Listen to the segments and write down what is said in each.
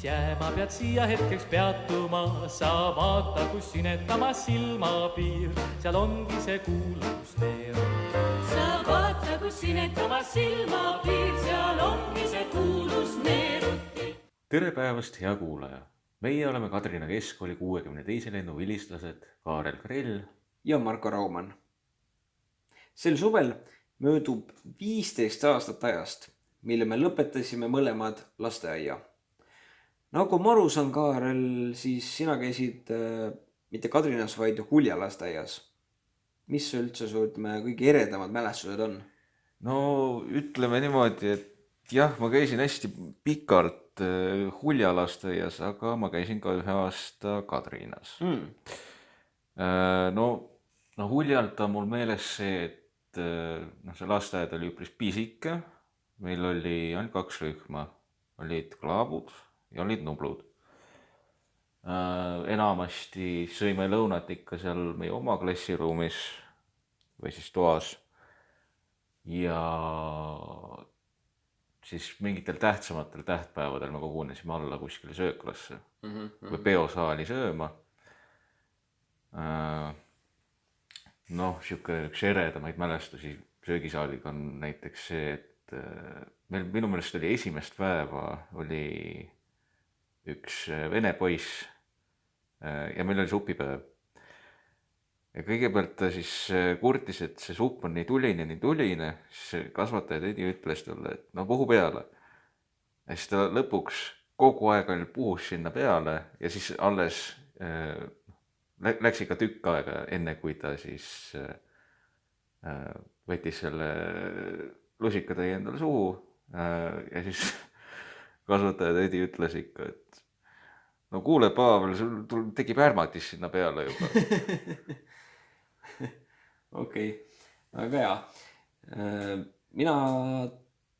jääma pead siia hetkeks peatuma, sa vaata, kus sinetamas silmapiir, seal ongi see kuulus neer. Sa vaata, kus sinetamas silmapiir, seal ongi see kuulus neeruti. Tere päevast, hea kuulaja! Meie oleme Kadrina Keskkooli 62. lennu vilistlased Kaarel Krell ja Marko Raumann. Sel suvel möödub 15 aastat ajast, mille me lõpetasime mõlemad lasteaia. Nagu ma aru saan, Kaarel, siis sina käisid mitte Kadrinas, vaid Hulja lasteaias. Mis üldse su kõige eredamad mälestused on? No ütleme niimoodi, et jah, ma käisin hästi pikalt Hulja lasteaias, aga ma käisin ka ühe aasta Kadrinas. No Huljalt on mul meeles see, et see lasteaed oli üpris pisike. Meil oli ainult 2 rühma. Olid klaabud ja olid nublud. Enamasti sõime lõunat ikka seal meie oma klassiruumis või siis toas. Ja siis mingitel tähtsamatel tähtpäevadel me kogunesime alla kuskile sööklasse või peosaali sööma. Üks eredamaid mälestusi söögisaaliga on näiteks see, et meil minu meelest oli esimest päeva oli üks vene poiss ja meil oli supipäev. Ja kõigepealt ta siis kurtis, et see supp on nii tuline, siis kasvataja tädi ütles talle, et no puhu peale. Ja siis ta lõpuks kogu aeg puhus sinna peale ja siis alles läks ikka tükk aega enne, kui ta siis võttis selle lusikatäie endale suhu ja siis kasvataja tädi ütles ikka, et no kuule, Pavel, sul tekib ärmatis sinna peale juba. Okei, väga hea. Mina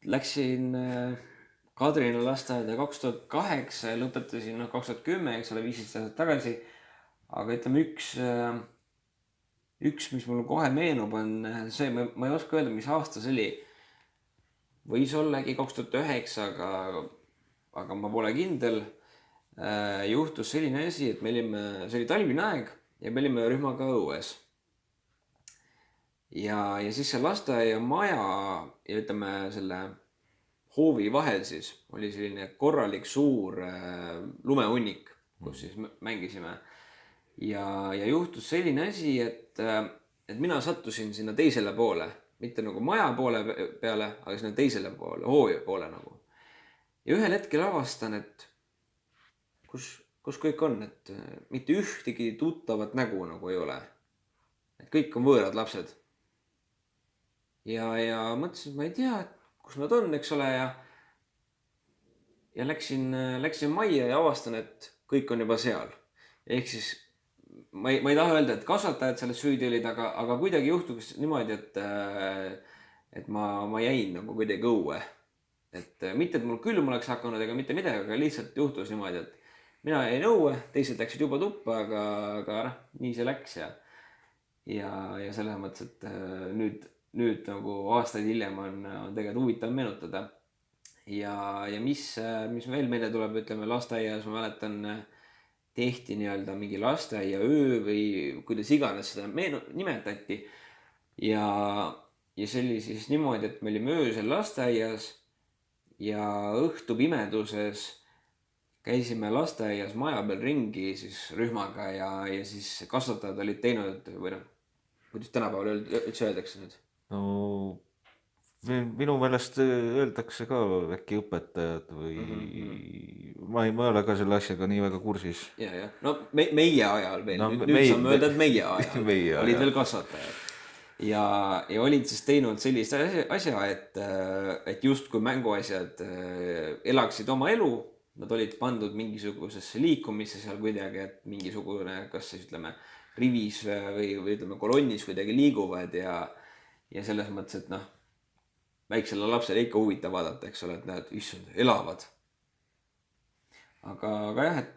läksin Kadrina lasteaeda 2008 ja lõpetasin 2010, eks ole, 15 aastat tagasi. Aga ütleme, üks, mis mulle kohe meenub, on see, ma ei oska öelda, mis aasta see oli. Võis olla äkki 2009, aga ma pole kindel. Juhtus selline asi, et see oli talvine aeg ja me olime rühmaga õues. Ja siis see lasteaia maja ja ütleme selle hoovi vahel siis oli selline korralik suur lumehunnik, kus siis mängisime. Ja juhtus selline asi, et mina sattusin sinna teisele poole, mitte nagu maja poole peale, aga sinna teisele poole, hoovi poole nagu. Ja ühel hetkel avastan, et kus kõik on, et mitte ühtegi tuttavat nägu nagu ei ole. Et kõik on võõrad lapsed. Ja mõtlesin, et ma ei tea, kus nad on, eks ole, ja läksin majja ja avastan, et kõik on juba seal. Ehk siis ma ei taha öelda, et kasvatajad selles süüdi olid, aga kuidagi juhtus niimoodi, et ma jäin nagu kuidagi õue. Et mitte, et mul külm oleks hakanud ega mitte midagi, aga lihtsalt juhtus niimoodi, et mina jäin õue, teised läksid juba tuppa, aga nii see läks ja selles mõttes, et nüüd nagu aastaid hiljem on tegelikult huvitav meenutada. Ja mis veel meile tuleb, ütleme lasteaias, ma mäletan, tehti nii-öelda mingi lasteaia öö või kuidas iganes seda nimetati. Ja see oli siis niimoodi, et me olime öösel lasteaias ja õhtu pimeduses käisime lasteaias maja peal ringi siis rühmaga ja siis kasvatajad olid teinud, või kuidas tänapäeval üldse öeldakse nüüd? No minu meelest öeldakse ka äkki õpetajad või ma ei ole ka selle asjaga nii väga kursis. Ja. No meie ajal veel, nüüd saame öelda, et meie ajal olid veel kasvatajad. Ja olid siis teinud sellist asja, et justkui mänguasjad elaksid oma elu. Nad olid pandud mingisugusesse liikumisse seal kuidagi, et mingisugune, kas siis ütleme rivis või ütleme kolonnis kuidagi liiguvad ja selles mõttes, et väiksele lapsele ikka huvitav vaadata, eks ole, et näed, issand, elavad. Aga jah, et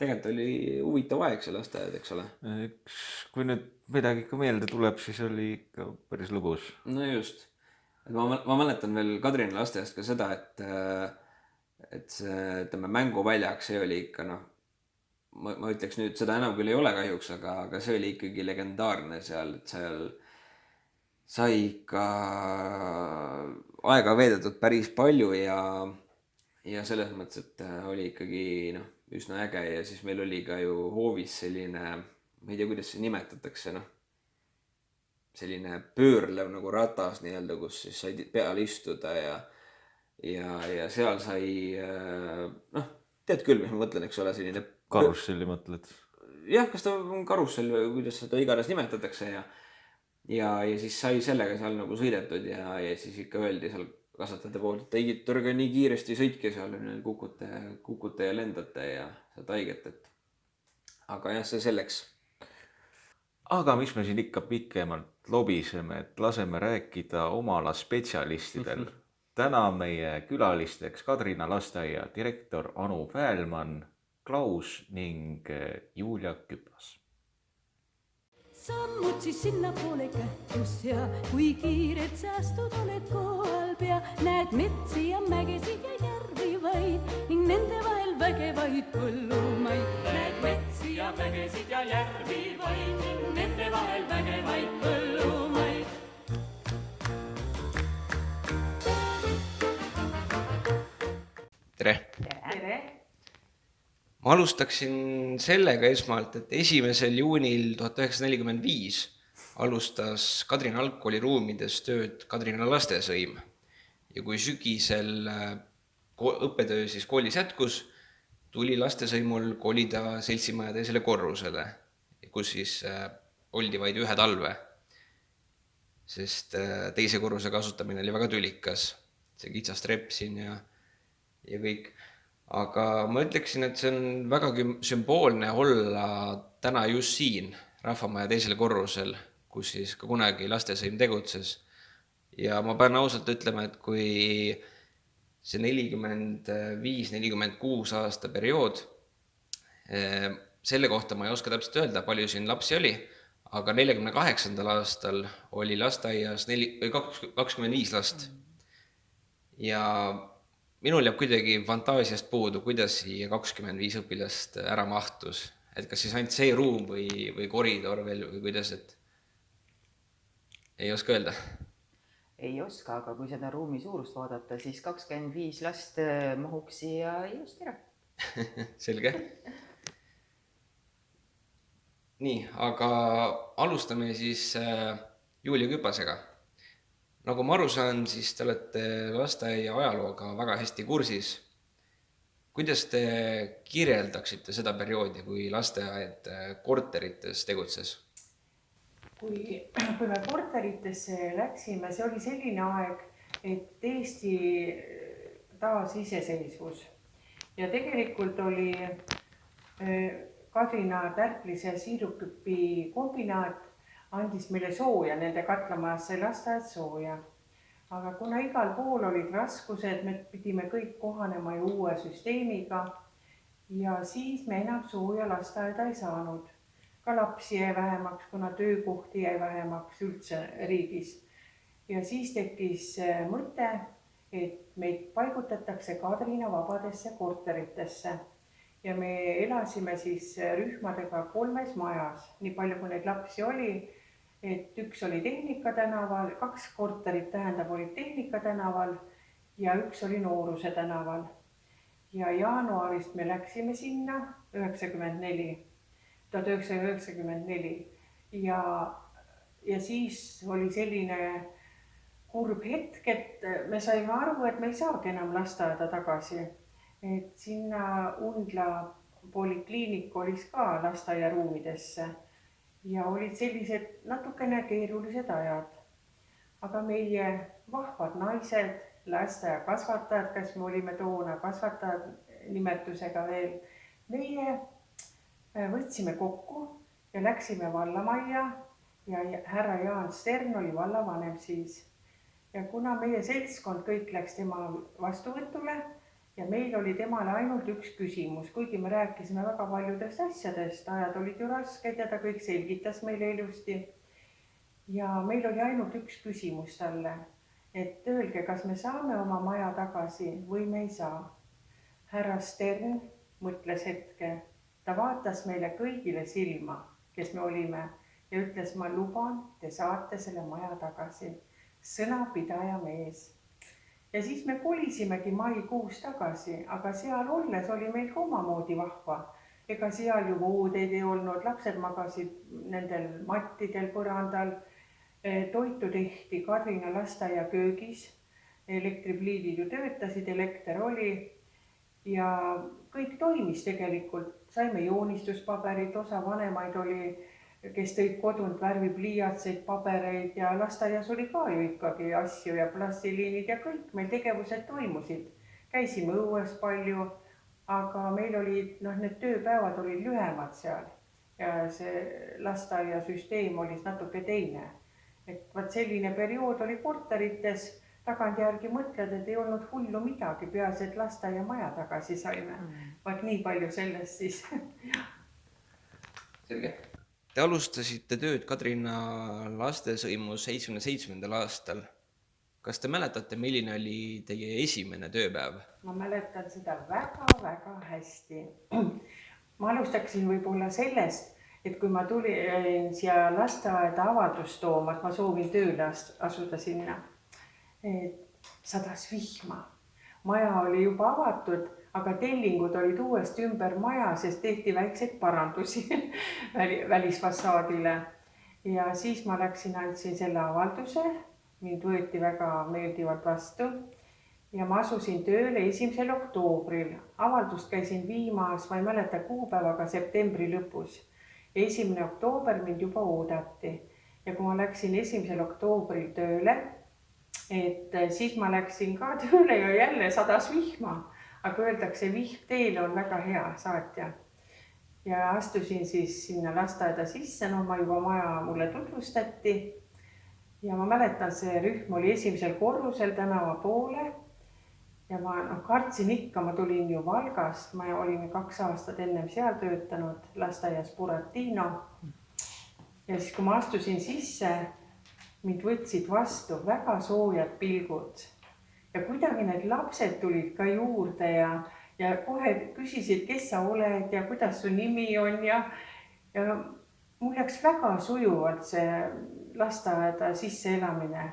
tegelikult oli huvitav aeg see lasteaed, eks ole. Kui nüüd midagi ikka meelde tuleb, siis oli ikka päris lõbus. No just. Ma mäletan veel Kadrina lasteaiast ka seda, et see, ütleme, mänguväljak, see oli ikka noh, ma ütleks nüüd, seda enam küll ei ole kahjuks, aga see oli ikkagi legendaarne seal, et seal sai ikka aega veedetud päris palju ja selles mõttes, et oli ikkagi noh, üsna äge ja siis meil oli ka ju hoovis selline, ma ei tea, kuidas see nimetatakse, noh, selline pöörlev nagu ratas nii-öelda, kus siis sai peal istuda ja seal sai, noh, tead küll, mis ma mõtlen, eks ole, selline Karusselli mõtled? jah, kas ta on karussell või kuidas seda iganes nimetatakse ja siis sai sellega seal nagu sõidetud ja siis ikka öeldi seal kasvatajate poolt, et tegite nii kiiresti sõitke seal, kukute ja lendate ja saate haiget, et aga jah, see selleks. Aga mis me siin ikka pikemalt lobiseme, et laseme rääkida oma ala spetsialistidel. Täna meie külalisteks Kadrina lasteaia direktor Anu Päälmann, Klaus ning Julia Küpas. Sammud siis sinnapoole kähkus ja kui kiired säästud oled kohal pea, näed metsi ja mägesid ja järvi vaid ning nende vahel vägevaid põllumaid. Näed metsi ja mägesid ja järvi vaid ning nende vahel vägevaid põllumaid. Tere! Tere! Ma alustaksin sellega esmalt, et 1. juunil 1945 alustas Kadrina algkooli ruumides tööd Kadrina lastesõim ja kui sügisel õppetöö siis koolis jätkus, tuli lastesõimul kolida seltsimaja teisele korrusele, kus siis oldi vaid ühe talve, sest teise korruse kasutamine oli väga tülikas, see kitsas trepp siin ja kõik. Aga ma ütleksin, et see on vägagi sümboolne olla täna just siin Rahvamaja teisel korrusel, kus siis ka kunagi lastesõim tegutses. Ja ma pean ausalt ütlema, et kui see 45-46 aasta periood, selle kohta ma ei oska täpselt öelda, palju siin lapsi oli, aga 48. aastal oli lasteaias 25 last. Ja minul jääb kuidagi fantaasiast puudu, kuidas siia 25 õpilast ära mahtus. Et kas siis ainult see ruum või koridor veel või kuidas, et ei oska öelda? Ei oska, aga kui seda ruumi suurust vaadata, siis 25 last mahuks siia ilusti ära. Selge. Nii, aga alustame siis Julia Küpasega. Nagu ma aru saan, siis te olete lasteaia ajalooga väga hästi kursis. Kuidas te kirjeldaksite seda perioodi, kui lasteaed korterites tegutses? Kui me korteritesse läksime, see oli selline aeg, et Eesti taas iseseisvus. Ja tegelikult oli Kadrina tärklis ja siiruküpi kombinaat andis meile sooja, nende katlamajas sai lasteaed sooja. Aga kuna igal pool olid raskused, me pidime kõik kohanema ju uue süsteemiga ja siis me enam sooja lasteaeda ei saanud. Ka lapsi jäi vähemaks, kuna töökohti jäi vähemaks üldse riigis. Ja siis tekkis mõte, et meid paigutatakse Kadrina vabadesse korteritesse. Ja me elasime siis rühmadega 3 majas, nii palju kui neid lapsi oli. Et üks oli Tehnika tänaval, 2 korterit olid Tehnika tänaval ja üks oli Nooruse tänaval. Ja jaanuarist me läksime sinna 1994. Ja siis oli selline kurb hetk, et me saime aru, et me ei saagi enam lasteaeda tagasi. Et sinna Undla polikliinik olis ka lasteaia ruumidesse. Ja olid sellised natukene keerulised ajad. Aga meie vahvad naised, lasteaia kasvatajad, kes me olime toona kasvatajad nimetusega veel, meie võtsime kokku ja läksime vallamajja ja härra Jaan Stern oli vallavanem siis. Ja kuna meie seltskond kõik läks tema vastuvõtule ja meil oli temale ainult üks küsimus, kuigi me rääkisime väga paljudest asjadest, ajad olid ju rasked ja ta kõik selgitas meile ilusti. Ja meil oli ainult üks küsimus talle, et öelge, kas me saame oma maja tagasi või me ei saa. härra Stern mõtles hetke, ta vaatas meile kõigile silma, kes me olime ja ütles, ma luban, te saate selle maja tagasi. Sõnapidaja mees. Ja siis me kolisimegi maikuus tagasi, aga seal olles oli meil ka omamoodi vahva. Ega seal ju voodeid ei olnud, lapsed magasid nendel mattidel põrandal. Toitu tehti Kadrina lasteaia köögis, elektripliidid ju töötasid, elekter oli ja kõik toimis tegelikult. Saime joonistuspaberid, osa vanemaid oli, kes tõid kodunt värvipliiatseid, pabereid ja lasteaias oli ka ju ikkagi asju ja plastiliinid ja kõik meil tegevused toimusid. Käisime õues palju, aga meil olid, need tööpäevad olid lühemad seal ja see lasteaia süsteem oli natuke teine. Et vaat selline periood oli korterites, tagantjärgi mõtled, et ei olnud hullu midagi, peaasi, et lasteaia maja tagasi saime. Vaat nii palju sellest siis. Selge. Te alustasite tööd Kadrina lastesõimus 77. aastal. Kas te mäletate, milline oli teie esimene tööpäev? Ma mäletan seda väga hästi. Ma alustaksin võib-olla sellest, et kui ma tulin siia lasteaeda avaldust tooma, et ma soovin tööle asuda sinna, sadas vihma. Maja oli juba avatud, aga tellingud olid uuesti ümber maja, sest tehti väikseid parandusi välisfassaadile. Ja siis ma läksin, andsin selle avalduse, mind võeti väga meeldivalt vastu ja ma asusin tööle 1. oktoobril. Avaldust käisin viimas, ma ei mäleta kuupäevaga, septembri lõpus. 1. oktoober mind juba oodati ja kui ma läksin 1. oktoobril tööle, et siis ma läksin ka tööle ja jälle sadas vihma. Aga öeldakse, vihm teile on väga hea saatja. Ja astusin siis sinna lasteaeda sisse, ma juba maja mulle tutvustati. Ja ma mäletan, see rühm oli 1. korrusel tänava poole. Ja ma kartsin ikka, ma tulin ju Valgast, ma olin 2 aastat ennem seal töötanud lasteaias Buratino. Ja siis, kui ma astusin sisse, mind võtsid vastu väga soojad pilgud. Ja kuidagi need lapsed tulid ka juurde ja kohe küsisid, kes sa oled ja kuidas su nimi on ja mul läks väga sujuvalt see lasteaeda sisseelamine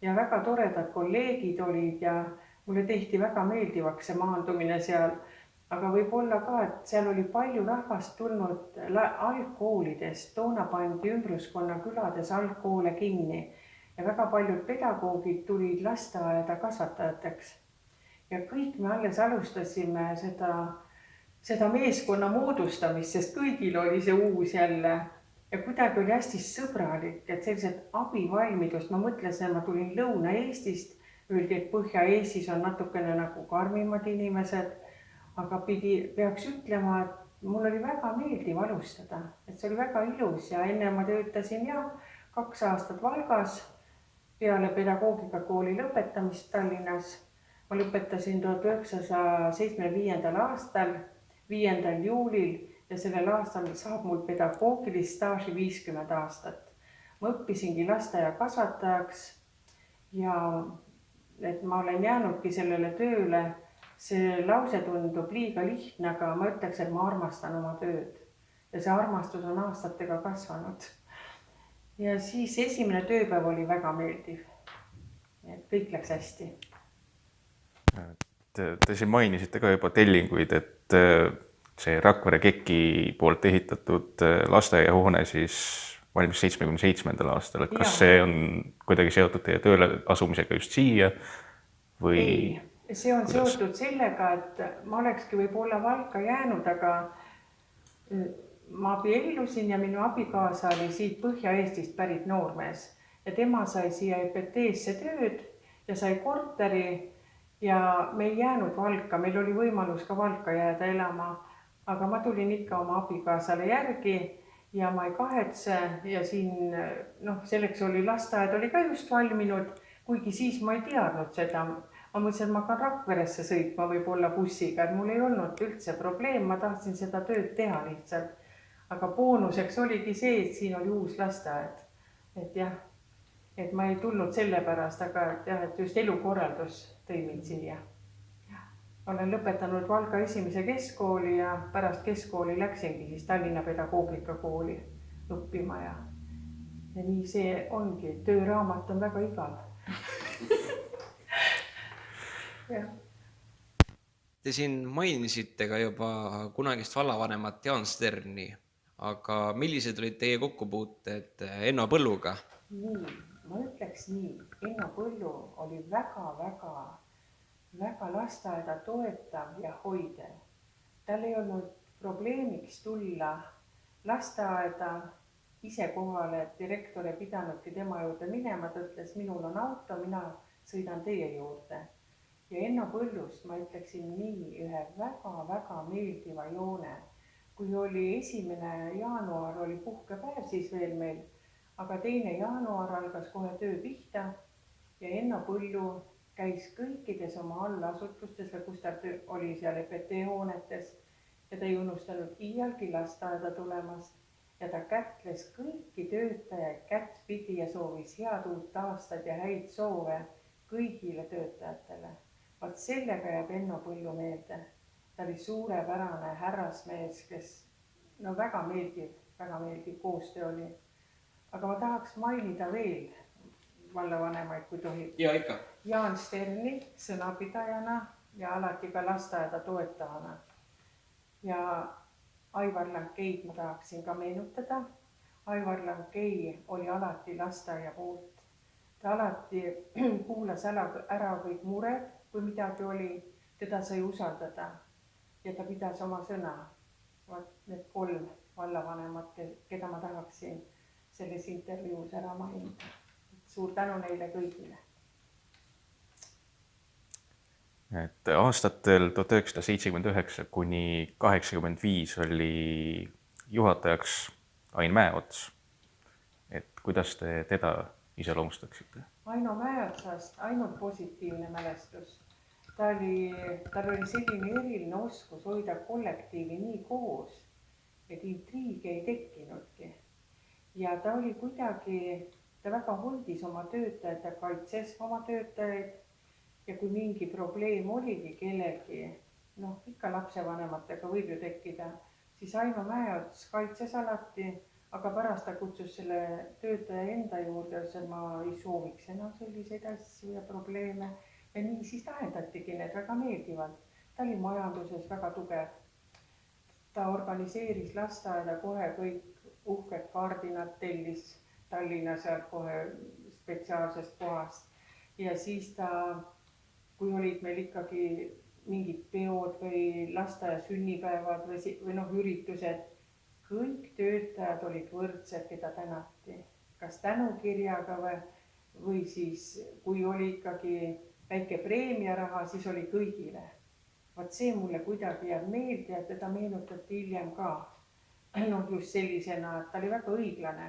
ja väga toredad kolleegid olid ja mulle tehti väga meeldivaks see maandumine seal. Aga võib-olla ka, et seal oli palju rahvast tulnud algkoolidest, toona pandi ümbruskonna külades algkoole kinni. Ja väga paljud pedagoogid tulid lasteaeda kasvatajateks. Ja kõik me alles alustasime seda meeskonna moodustamist, sest kõigil oli see uus jälle. Ja kuidagi oli hästi sõbralik, et sellised abivalmidust. Ma mõtlesin, ma tulin Lõuna-Eestist, öeldi, et Põhja-Eestis on natukene nagu karmimad inimesed, aga peaks ütlema, et mul oli väga meeldiv alustada. Et see oli väga ilus ja enne ma töötasin 2 aastat Valgas. Peale pedagoogikakooli lõpetamist Tallinnas. Ma lõpetasin 1975. aastal, 5. juulil ja sellel aastal saab mul pedagoogilist staaži 50 aastat. Ma õppisingi lasteaia kasvatajaks ja et ma olen jäänudki sellele tööle. See lause tundub liiga lihtne, aga ma ütleks, et ma armastan oma tööd. Ja see armastus on aastatega kasvanud. Ja siis esimene tööpäev oli väga meeldiv. Et kõik läks hästi. Te siin mainisite ka juba tellinguid, et see Rakvere KEK-i poolt ehitatud lasteaiahoone siis valmis 77. aastal. Et kas see on kuidagi seotud teie tööle asumisega just siia või? Ei, see on seotud sellega, et ma olekski võib-olla Valka jäänud, aga ma abiellusin ja minu abikaasa oli siit Põhja-Eestist pärit noormees ja tema sai siia EPT-sse tööd ja sai korteri ja me ei jäänud Valka, meil oli võimalus ka Valka jääda elama, aga ma tulin ikka oma abikaasale järgi ja ma ei kahetse ja siin, selleks oli lasteaed oli ka just valminud, kuigi siis ma ei teadnud seda. Ma mõtlesin, et ma hakkan Rakveresse sõitma võib-olla bussiga, et mul ei olnud üldse probleem, ma tahtsin seda tööd teha lihtsalt. Aga boonuseks oligi see, et siin oli uus lasteaed. Et jah, et ma ei tulnud selle pärast, aga et just elukorraldus tõi mind siia. olen lõpetanud Valga esimese keskkooli ja pärast keskkooli läksingi siis Tallinna pedagoogikakooli õppima ja nii see ongi, tööraamat on väga igav. jah. Te siin mainisite ka juba kunagist vallavanemat Jaan Sterni, aga millised olid teie kokkupuuted Enno Põlluga? Nii, ma ütleks nii, Enno Põllu oli väga lasteaeda toetav ja hoidev. Tal ei olnud probleemiks tulla lasteaeda ise kohale, et direktor ei pidanudki tema juurde minema, ta ütles, minul on auto, mina sõidan teie juurde. Ja Enno Põllust ma ütleksin nii ühe väga meeldiva joone. Kui oli 1. jaanuar, oli puhkepäev siis veel meil, aga 2. jaanuar algas kohe töö pihta ja Enno Põllu käis kõikides oma allasutustes või kus ta oli seal EPT hoonetes ja ta ei unustanud iialgi lasteaeda tulemas ja ta kätles kõiki töötajaid kättpidi ja soovis head uut aastat ja häid soove kõigile töötajatele. Vaat sellega jääb Enno Põllu meelde. Ta oli suurepärane härrasmees, kes väga meeldiv koostöö oli. Aga ma tahaks mainida veel vallavanemaid, kui tohib. Ja ikka. Jaan Sterni sõnapidajana ja alati ka lasteaeda toetavana. Ja Aivar Lankei ma tahaksin ka meenutada. Aivar Lankei oli alati lasteaia poolt. Ta alati kuulas ära kõik mured, kui midagi oli, teda sai usaldada ja ta pidas oma sõna. Need 3 vallavanemat, keda ma tahaksin selles intervjuus ära mainida. Suur tänu neile kõigile. Et aastatel 1979 kuni 85 oli juhatajaks Ain Mäeots. Et kuidas te teda iseloomustaksite? Aino Mäeotsast ainult positiivne mälestus. Tal oli selline eriline oskus hoida kollektiivi nii koos, et intriigi ei tekkinudki. Ja ta oli kuidagi, ta väga hoidis oma töötajad ja kaitses oma töötajaid. Ja kui mingi probleem oligi kellelgi, ikka lapsevanematega võib ju tekkida, siis Aino Mäeots kaitses alati, aga pärast ta kutsus selle töötaja enda juurde, et ma ei sooviks enam selliseid asju ja probleeme. Ja nii siis lahendatigi need väga meeldivalt. Ta oli majanduses väga tugev. Ta organiseeris lasteaeda kohe kõik uhked kaardinad, tellis Tallinna sealt kohe spetsiaalsest kohast. Ja siis ta, kui olid meil ikkagi mingid peod või lasteaia sünnipäevad või üritused, kõik töötajad olid võrdsed, keda tänati. Kas tänukirjaga või siis, kui oli ikkagi väike preemiaraha, siis oli kõigile. Vaat see mulle kuidagi jääb meelde ja teda meenutati hiljem ka. Just sellisena, et ta oli väga õiglane.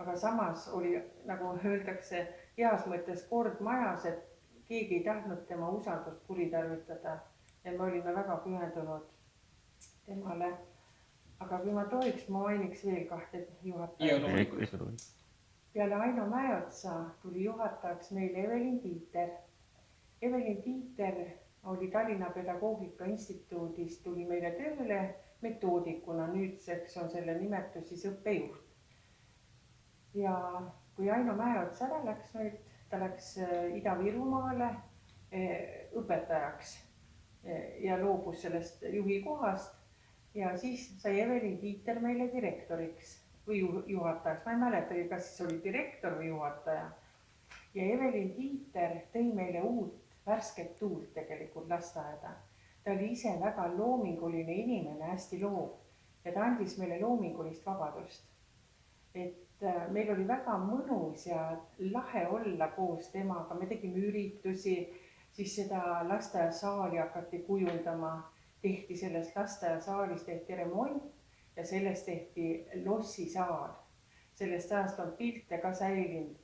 Aga samas oli, nagu öeldakse, heas mõttes kord majas, et keegi ei tahtnud tema usaldust kuritarvitada. Ja me olime väga pühendunud temale. Aga kui ma tohiks, ma mainiks veel 2 juhatajat. Peale Aino Mäeotsa tuli juhatajaks meile Evelin Tiiter. Evelin Tiiter oli Tallinna Pedagoogika Instituudis, tuli meile tööle metoodikuna, nüüdseks on selle nimetus siis õppejuht. Ja kui Aino Mäeots ära läks nüüd, ta läks Ida-Virumaale õpetajaks ja loobus sellest juhi kohast ja siis sai Evelin Tiiter meile direktoriks või juhatajaks. Ma ei mäletagi, kas siis oli direktor või juhataja. Ja Evelin Tiiter tõi meile uut värsket tuult tegelikult lasteaeda. Ta oli ise väga loominguline inimene, hästi loov ja ta andis meile loomingulist vabadust. Et meil oli väga mõnus ja lahe olla koos temaga. Me tegime üritusi, siis seda lasteaiasaali hakati kujundama. Tehti sellest lasteaiasaalis tehti remont ja sellest tehti lossisaal. Sellest ajast on pilte ka säilinud.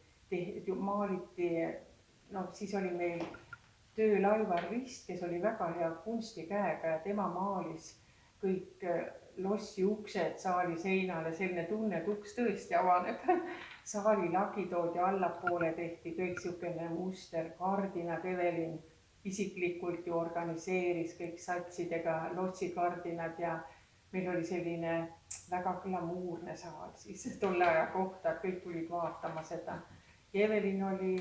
Maaliti, siis oli meil tööl Aivar Rist, kes oli väga hea kunstikäega ja tema maalis kõik lossi uksed saali seinale, selline tunne, et uks tõesti avaneb. Saali lagi toodi allapoole, tehti kõik siukene muster, kardinad, Evelin isiklikult ju organiseeris kõik satsidega lossikardinad ja meil oli selline väga glamuurne saal siis tolle aja kohta, et kõik tulid vaatama seda. Ja Evelin oli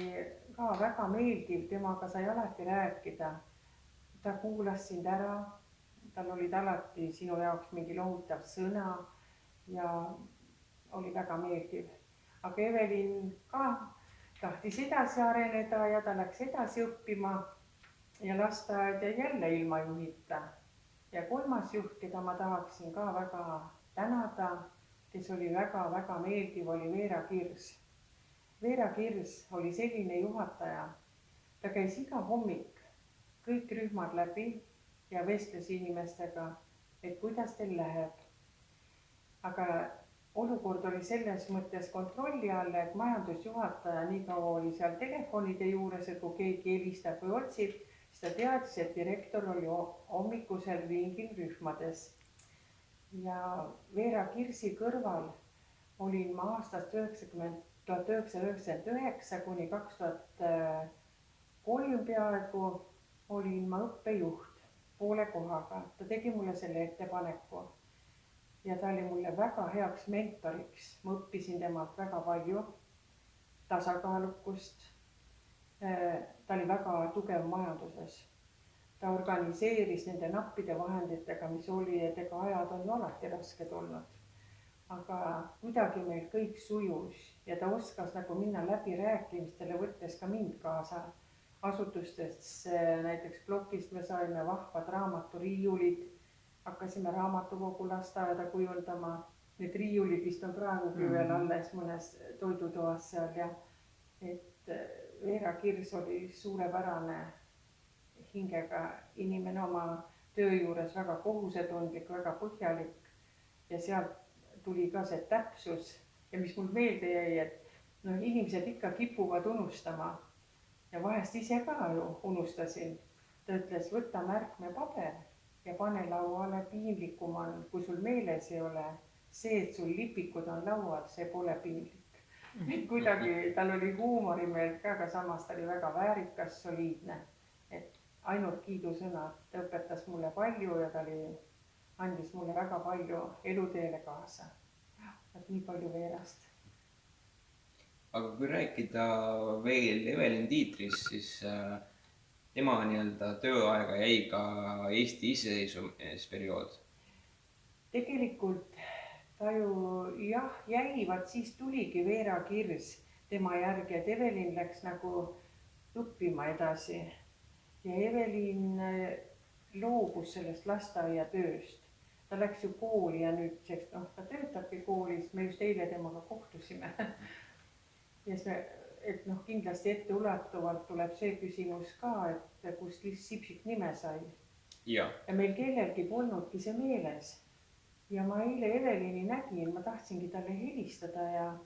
ka väga meeldiv, temaga sai alati rääkida. Ta kuulas sind ära, tal olid alati sinu jaoks mingi lohutav sõna ja oli väga meeldiv. Aga Evelin ka tahtis edasi areneda ja ta läks edasi õppima ja lasteaed jäi jälle ilma juhita. Ja kolmas juht, keda ma tahaksin ka väga tänada, kes oli väga-väga meeldiv, oli Veera Kirs. Veera Kirs oli selline juhataja. Ta käis iga hommik kõik rühmad läbi ja vestles inimestega, et kuidas teil läheb. Aga olukord oli selles mõttes kontrolli all, et majandusjuhataja nii kaua oli seal telefonide juures, et kui keegi helistab või otsib, siis ta teadis, et direktor oli hommikusel ringil rühmades. Ja Veera Kirsi kõrval olin ma aastast 1999 kuni 2003 peaaegu olin ma õppejuht poole kohaga. Ta tegi mulle selle ettepaneku ja ta oli mulle väga heaks mentoriks. Ma õppisin temalt väga palju tasakaalukust. Ta oli väga tugev majanduses. Ta organiseeris nende nappide vahenditega, mis oli, et ega ajad on ju alati rasked olnud. Aga kuidagi meil kõik sujus ja ta oskas nagu minna läbi rääkimistele, võttes ka mind kaasa. Asutustest, näiteks Plokist me saime vahvad raamaturiiulid, hakkasime raamatukogu lasteaeda kujundama. Need riiulid vist on praegugi veel alles mõnes toidutoas seal ja et Veera Kirs oli suurepärane hingega inimene oma töö juures, väga kohusetundlik, väga põhjalik ja sealt tuli ka see täpsus ja mis mul meelde jäi, et inimesed ikka kipuvad unustama. Ja vahest ise ka ju unustasin. Ta ütles, võta märkmepaber ja pane lauale. Piinlikum on, kui sul meeles ei ole see, et sul lipikud on laual, see pole piinlik. Kuidagi tal oli huumorimeelt ka, aga samas ta oli väga väärikas, soliidne. Et ainult kiidusõnad. Ta õpetas mulle palju ja ta andis mulle väga palju eluteele kaasa. Et nii palju Veerast. Aga kui rääkida veel Evelin Tiitrist, siis tema tööaega jäi ka Eesti iseseisvumisperiood. Tegelikult ta ju jäivad, siis tuligi Veera Kirs tema järgi, et Evelin läks nagu õppima edasi. Ja Evelin loobus sellest lasteaiatööst. Ta läks ju kooli ja nüüdseks, ta töötabki koolis, me just eile temaga kohtusime. Ja et kindlasti etteulatuvalt tuleb see küsimus ka, et kust Sipsik nime sai. Ja meil kellelgi polnudki see meeles. Ja ma eile Evelini nägin, ma tahtsingi talle helistada ja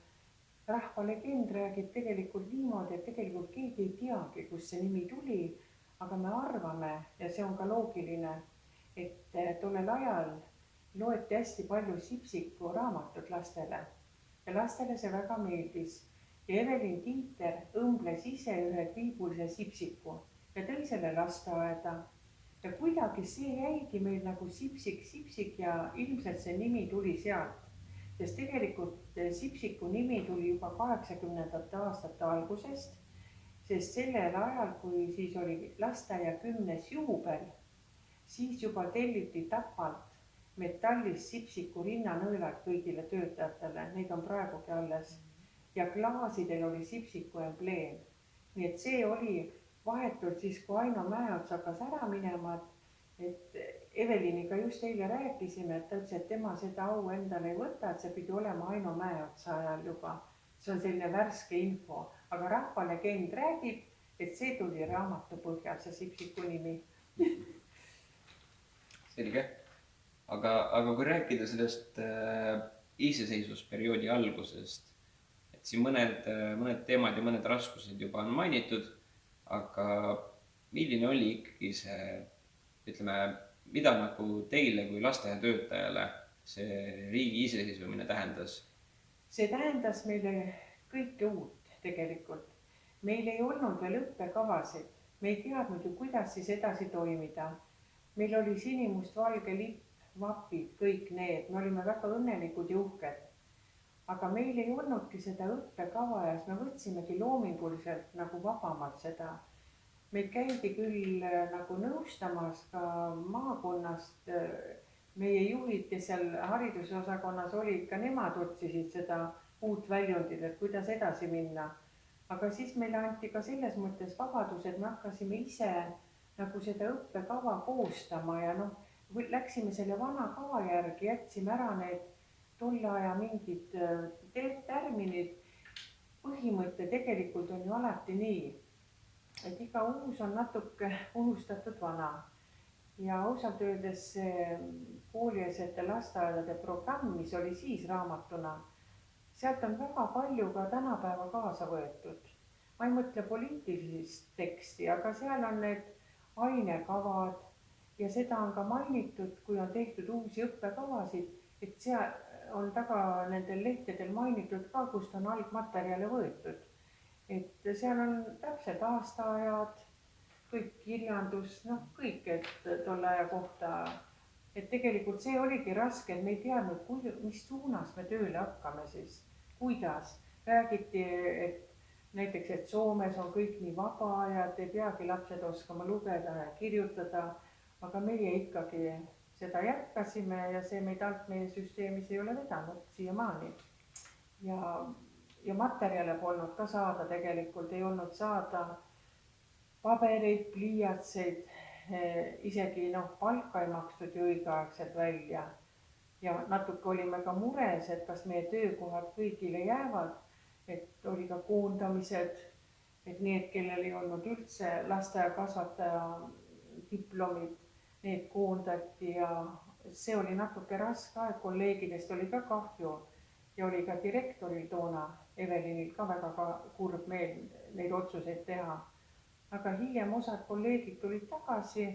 rahvalegend räägib tegelikult niimoodi, et tegelikult keegi ei teagi, kust see nimi tuli, aga me arvame ja see on ka loogiline, et tollel ajal loeti hästi palju Sipsiku raamatut lastele ja lastele see väga meeldis. Ja Evelin Tiiter õmbles ise ühe kriibulise Sipsiku ja tõi selle lasteaeda. Ja kuidagi see jäigi meil nagu Sipsik ja ilmselt see nimi tuli sealt. Sest tegelikult Sipsiku nimi tuli juba 80ndate aastate algusest, sest sellel ajal, kui siis oli lasteaia 10. juubel, siis juba telliti Tapalt metallist Sipsiku rinnanõelad kõigile töötajatele, neid on praegugi alles. Ja klaasidel oli Sipsiku embleem. Nii et see oli vahetult siis, kui Aino Mäeots hakkas ära minema, et Eveliniga just eile rääkisime, et ta ütles, et tema seda au endale ei võta, et see pidi olema Aino Mäeotsa ajal juba. See on selline värske info, aga rahvalegend räägib, et see tuli raamatu põhjal, see Sipsiku nimi. Selge. Aga kui rääkida sellest iseseisvusperioodi algusest, siin mõned teemad ja mõned raskused juba on mainitud, aga milline oli ikkagi see, mida nagu teile kui lasteaiatöötajale see riigi iseseisvumine tähendas? See tähendas meile kõike uut tegelikult. Meil ei olnud veel õppekavasid. me ei teadnud ju, kuidas siis edasi toimida. Meil oli sinimustvalge lipp, vapid, kõik need, me olime väga õnnelikud ja uhked. Aga meil ei olnudki seda õppekava ja me võtsimegi loominguliselt nagu vabamalt seda. Meid käidi küll nagu nõustamas ka maakonnast, meie juhid, kes seal haridusosakonnas olid, ka nemad otsisid seda uut väljundit, et kuidas edasi minna. Aga siis meile anti ka selles mõttes vabadus, et me hakkasime ise nagu seda õppekava koostama ja läksime selle vana kava järgi, jätsime ära need tolle aja mingid tärminid. Põhimõte tegelikult on ju alati nii, et iga uus on natuke unustatud vana. Ja ausalt öeldes koolieelsete lasteaedade programm, mis oli siis raamatuna, sealt on väga palju ka tänapäeva kaasa võetud. Ma ei mõtle poliitilist teksti, aga seal on need ainekavad ja seda on ka mainitud, kui on tehtud uusi õppekavasid, et seal on taga nendel lehtedel mainitud ka, kust on algmaterjale võetud. Et seal on täpselt aastaajad, kõik kirjandus, kõik, et tolle aja kohta. Et tegelikult see oligi raske, et me ei teadnud, mis suunas me tööle hakkame siis, kuidas. Räägiti, et näiteks, et Soomes on kõik nii vaba ajad, ei peagi lapsed oskama lugeda ja kirjutada, aga meie ikkagi seda jätkasime ja see meid alt meie süsteemis ei ole vedanud siiamaani. Ja materjale polnud ka saada, tegelikult ei olnud saada pabereid, pliiatseid, isegi palka ei makstud ju õigeaegselt välja. Ja natuke olime ka mures, et kas meie töökohad kõigile jäävad, et oli ka koondamised, et need, kellel ei olnud üldse lasteaiakasvataja diplomid, need koondati ja see oli natuke raske aeg, kolleegidest oli ka kahju ja oli ka direktoril toona, Evelinil ka väga kurb meel neid otsuseid teha. Aga hiljem osad kolleegid tulid tagasi,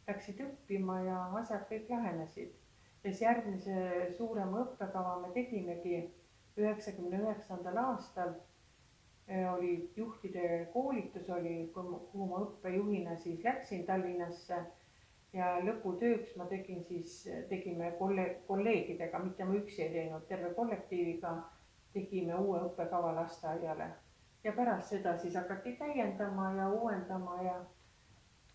läksid õppima ja asjad kõik lähenesid. Ja järgmise suurema õppekava me tegimegi 1999. aastal. Oli juhtide koolitus, kuhu ma õppejuhina siis läksin Tallinnasse ja lõputööks ma tegime kolleegidega, mitte ma üksi ei teinud, terve kollektiiviga tegime uue õppekava lasteaiale. Ja pärast seda siis hakati täiendama ja uuendama ja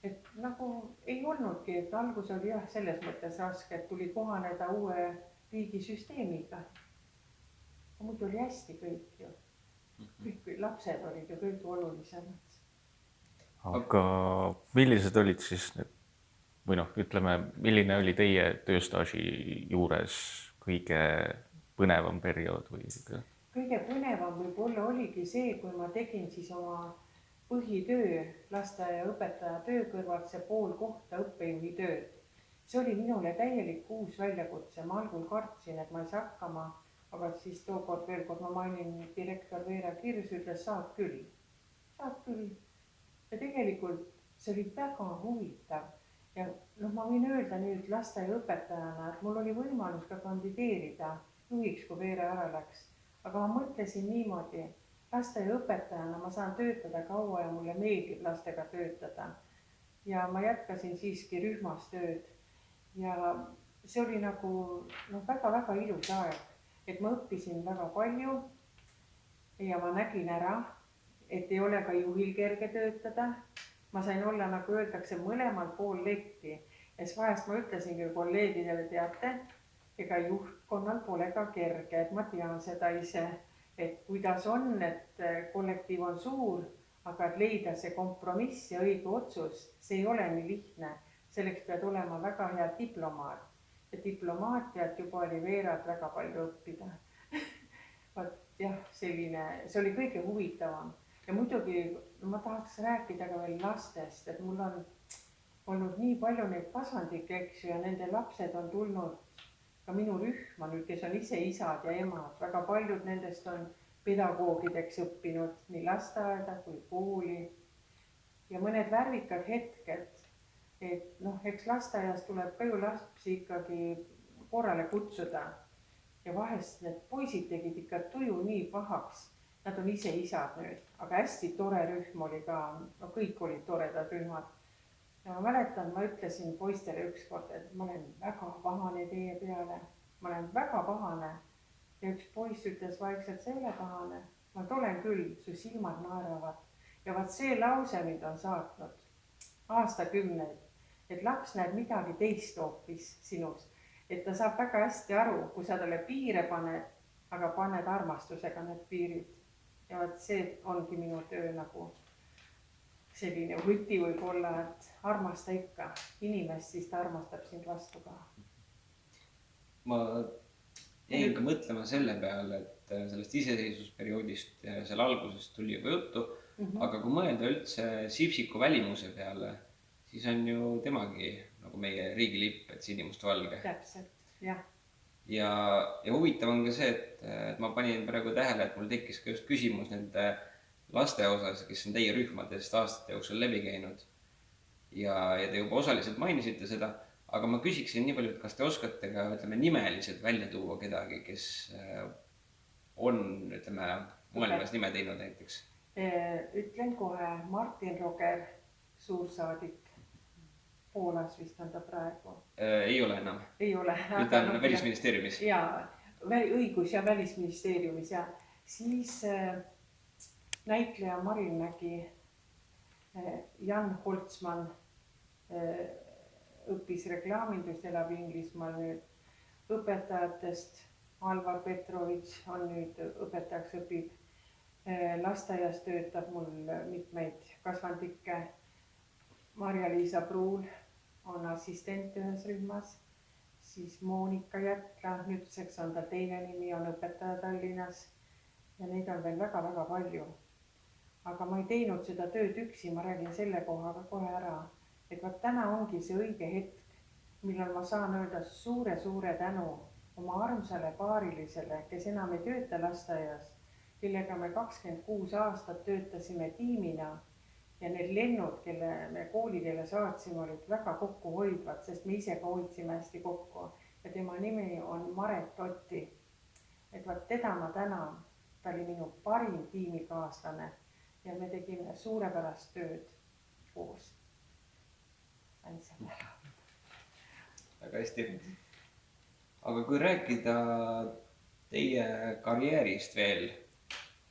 et nagu ei olnudki, et algus oli selles mõttes raske, et tuli kohaneda uue riigisüsteemiga. Muidu oli hästi kõik ju. Kõik lapsed olid ju kõik olulisemad. Aga millised olid siis need, või ütleme, milline oli teie tööstaaži juures kõige põnevam periood või? Kõige põnevam võib-olla oligi see, kui ma tegin siis oma põhitöö, lasteaiaõpetaja töö kõrvalt see pool kohta õppejuhi tööd. See oli minule täielik uus väljakutse. Ma algul kartsin, et ma ei saa hakkama, aga siis tookord veel kord ma mainin direktor Veera Kirs ütles, saad küll. Ja tegelikult see oli väga huvitav. Ja ma võin öelda nüüd lasteaiaõpetajana, et mul oli võimalus ka kandideerida juhiks, kui Veera ära läks. Aga ma mõtlesin niimoodi, lasteaiaõpetajana ma saan töötada kaua ja mulle meeldib lastega töötada. Ja ma jätkasin siiski rühmas tööd. Ja see oli nagu väga-väga ilus aeg, et ma õppisin väga palju ja ma nägin ära, et ei ole ka juhil kerge töötada. Ma sain olla, nagu öeldakse, mõlemal pool lekki. Ja siis vahest ma ütlesingi kolleegidele, teate, ega juhtkonnal pole ka kerge, et ma tean seda ise, et kuidas on, et kollektiiv on suur, aga et leida see kompromiss ja õige otsus, see ei ole nii lihtne. Selleks pead olema väga hea diplomaat. Ja diplomaatiat juba oli Veeralt väga palju õppida. Jah, see oli kõige huvitavam. Ja muidugi ma tahaks rääkida ka veel lastest, et mul on olnud nii palju neid kasandikke, eks ju, ja nende lapsed on tulnud ka minu rühma nüüd, kes on ise isad ja emad. Väga paljud nendest on pedagoogideks õppinud nii lasteaeda kui kooli. Ja mõned värvikad hetked, et eks lasteaias tuleb ka ju lapsi ikkagi korrale kutsuda. Ja vahest need poisid tegid ikka tuju nii pahaks. nad on ise isad nüüd, aga hästi tore rühm oli ka, no kõik olid toredad rühmad. Ja ma mäletan, ma ütlesin poistele ükskord, et ma olen väga pahane teie peale, ma olen väga pahane. Ja üks poiss ütles vaikselt, sa ei ole pahane, ma olen küll, su silmad naeravad. Ja vaat see lause mind on saatnud aastakümneid, et laps näeb midagi teist hoopis sinus. Et ta saab väga hästi aru, kui sa talle piire paned, aga paned armastusega need piirid. Ja vaat see ongi minu töö nagu selline võti võib olla, et armasta ikka inimest, siis ta armastab sind vastu ka. Ma jäin ka mõtlema selle peale, et sellest iseseisvusperioodist ja seal algusest tuli juba juttu, aga kui mõelda üldse Sipsiku välimuse peale, siis on ju temagi nagu meie riigilipp, et sinimustvalge. Täpselt, jah. Ja huvitav on ka see, et ma panin praegu tähele, et mul tekkis ka just küsimus nende laste osas, kes on teie rühmadest aastate jooksul läbi käinud. Ja te juba osaliselt mainisite seda, aga ma küsiksin nii palju, et kas te oskate ka nimeliselt välja tuua kedagi, kes on maailmas nime teinud näiteks? Ütlen kohe Martin Roger, suursaadik. Poolas vist on ta praegu. Ei ole enam. Ei ole. Ta on Välisministeeriumis. Jaa, õigus- ja Välisministeeriumis ja siis näitleja Marinmägi, Jan Holtzmann õppis reklaamindust, elab Inglismaal nüüd. Õpetajatest Alvar Petrovitš on nüüd õpetajaks, õpib. Lasteaias töötab mul mitmeid kasvandikke. Marja-Liisa Pruul on assistent ühes rühmas, siis Monika Jätla, nüüdseks on ta teine nimi, on õpetaja Tallinnas ja neid on veel väga-väga palju. Aga ma ei teinud seda tööd üksi, ma räägin selle kohaga kohe ära, et vaat täna ongi see õige hetk, millal ma saan öelda suure tänu oma armsale paarilisele, kes enam ei tööta lasteaias, kellega me 26 aastat töötasime tiimina ja need lennud, kelle me koolidele saatsime, olid väga kokkuhoidvad, sest me ise ka hoidsime hästi kokku ja tema nimi on Maret Otti. Et vaat teda ma tänan, ta oli minu parim tiimikaaslane ja me tegime suurepärast tööd koos. Sain selle ära. Väga hästi. Aga kui rääkida teie karjäärist veel,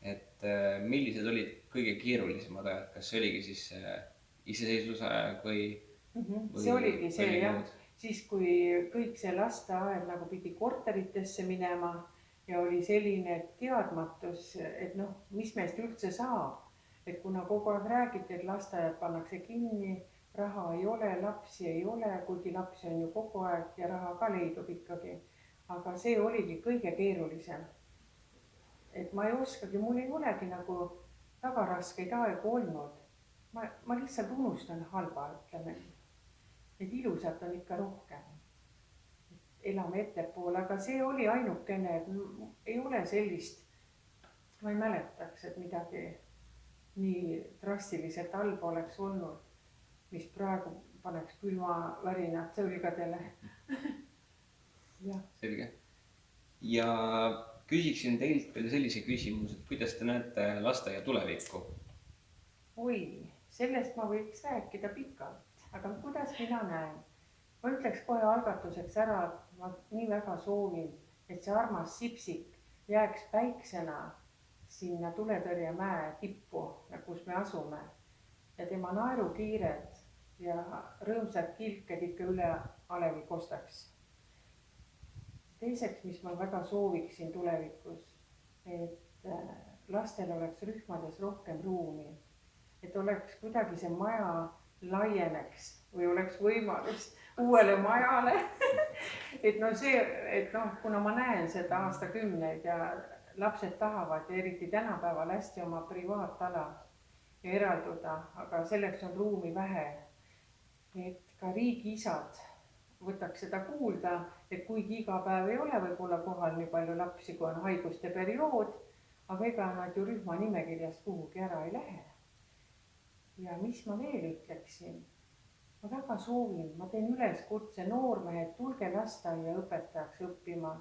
et millised olid kõige keerulisemad ajad, kas see oligi siis iseseisvuse aeg või see oligi see jah, siis kui kõik see lasteaed nagu pidi korteritesse minema ja oli selline teadmatus, et mis meist üldse saab, et kuna kogu aeg räägiti, et lasteaed pannakse kinni, raha ei ole, lapsi ei ole, kuigi lapsi on ju kogu aeg ja raha ka leidub ikkagi, aga see oligi kõige keerulisem. Et ma ei oskagi, mul ei olegi nagu väga raskeid aegu olnud. Ma lihtsalt unustan halba, ütleme. Et ilusat on ikka rohkem. Elame ettepoole, aga see oli ainukene, et ei ole sellist, ma ei mäletaks, et midagi nii drastiliselt halba oleks olnud, mis praegu paneks külmavärinad sõlgadele. Selge. Ja küsiksin teilt veel sellise küsimus, et kuidas te näete lasteaia tulevikku? Oi, sellest ma võiks rääkida pikalt, aga kuidas mina näen? Ma ütleks kohe algatuseks ära, et ma nii väga soovin, et see armas Sipsik jääks päiksena sinna tuletõrjemäe tippu, kus me asume. Ja tema naerukiired ja rõõmsad kilked ikka üle alevi kostaks. Teiseks, mis ma väga sooviksin tulevikus, et lastel oleks rühmades rohkem ruumi, et oleks kuidagi see maja laieneks või oleks võimalus uuele majale. et kuna ma näen seda aastakümneid ja lapsed tahavad ja eriti tänapäeval hästi oma privaatala ja eralduda, aga selleks on ruumi vähe, et ka riigiisad võtaks seda kuulda, et kuigi iga päev ei ole võib-olla kohal nii palju lapsi, kui on haiguste periood, aga ega nad ju rühma nimekirjast kuhugi ära ei lähe. Ja mis ma veel ütleksin? Ma väga soovin, ma teen üleskutse noormehed, tulge lasteaia õpetajaks õppima.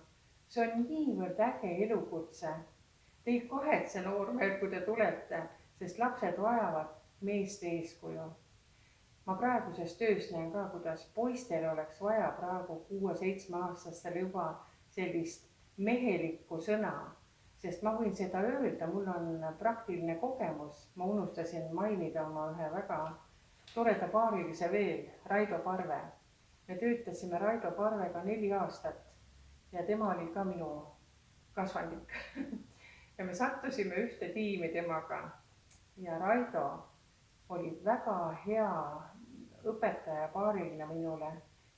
See on niivõrd äge elukutse. Te ei kahetse noormehed, kui te tulete, sest lapsed vajavad meeste eeskuju. Ma praeguses töös näen ka, kuidas poistel oleks vaja praegu 6-7-aastastel juba sellist mehelikku sõna, sest ma võin seda öelda, mul on praktiline kogemus. Ma unustasin mainida oma ühe väga toreda paarilise veel, Raido Parve. Me töötasime Raido Parvega 4 aastat ja tema oli ka minu kasvandik. Ja me sattusime ühte tiimi temaga ja Raido oli väga hea õpetaja paariline minule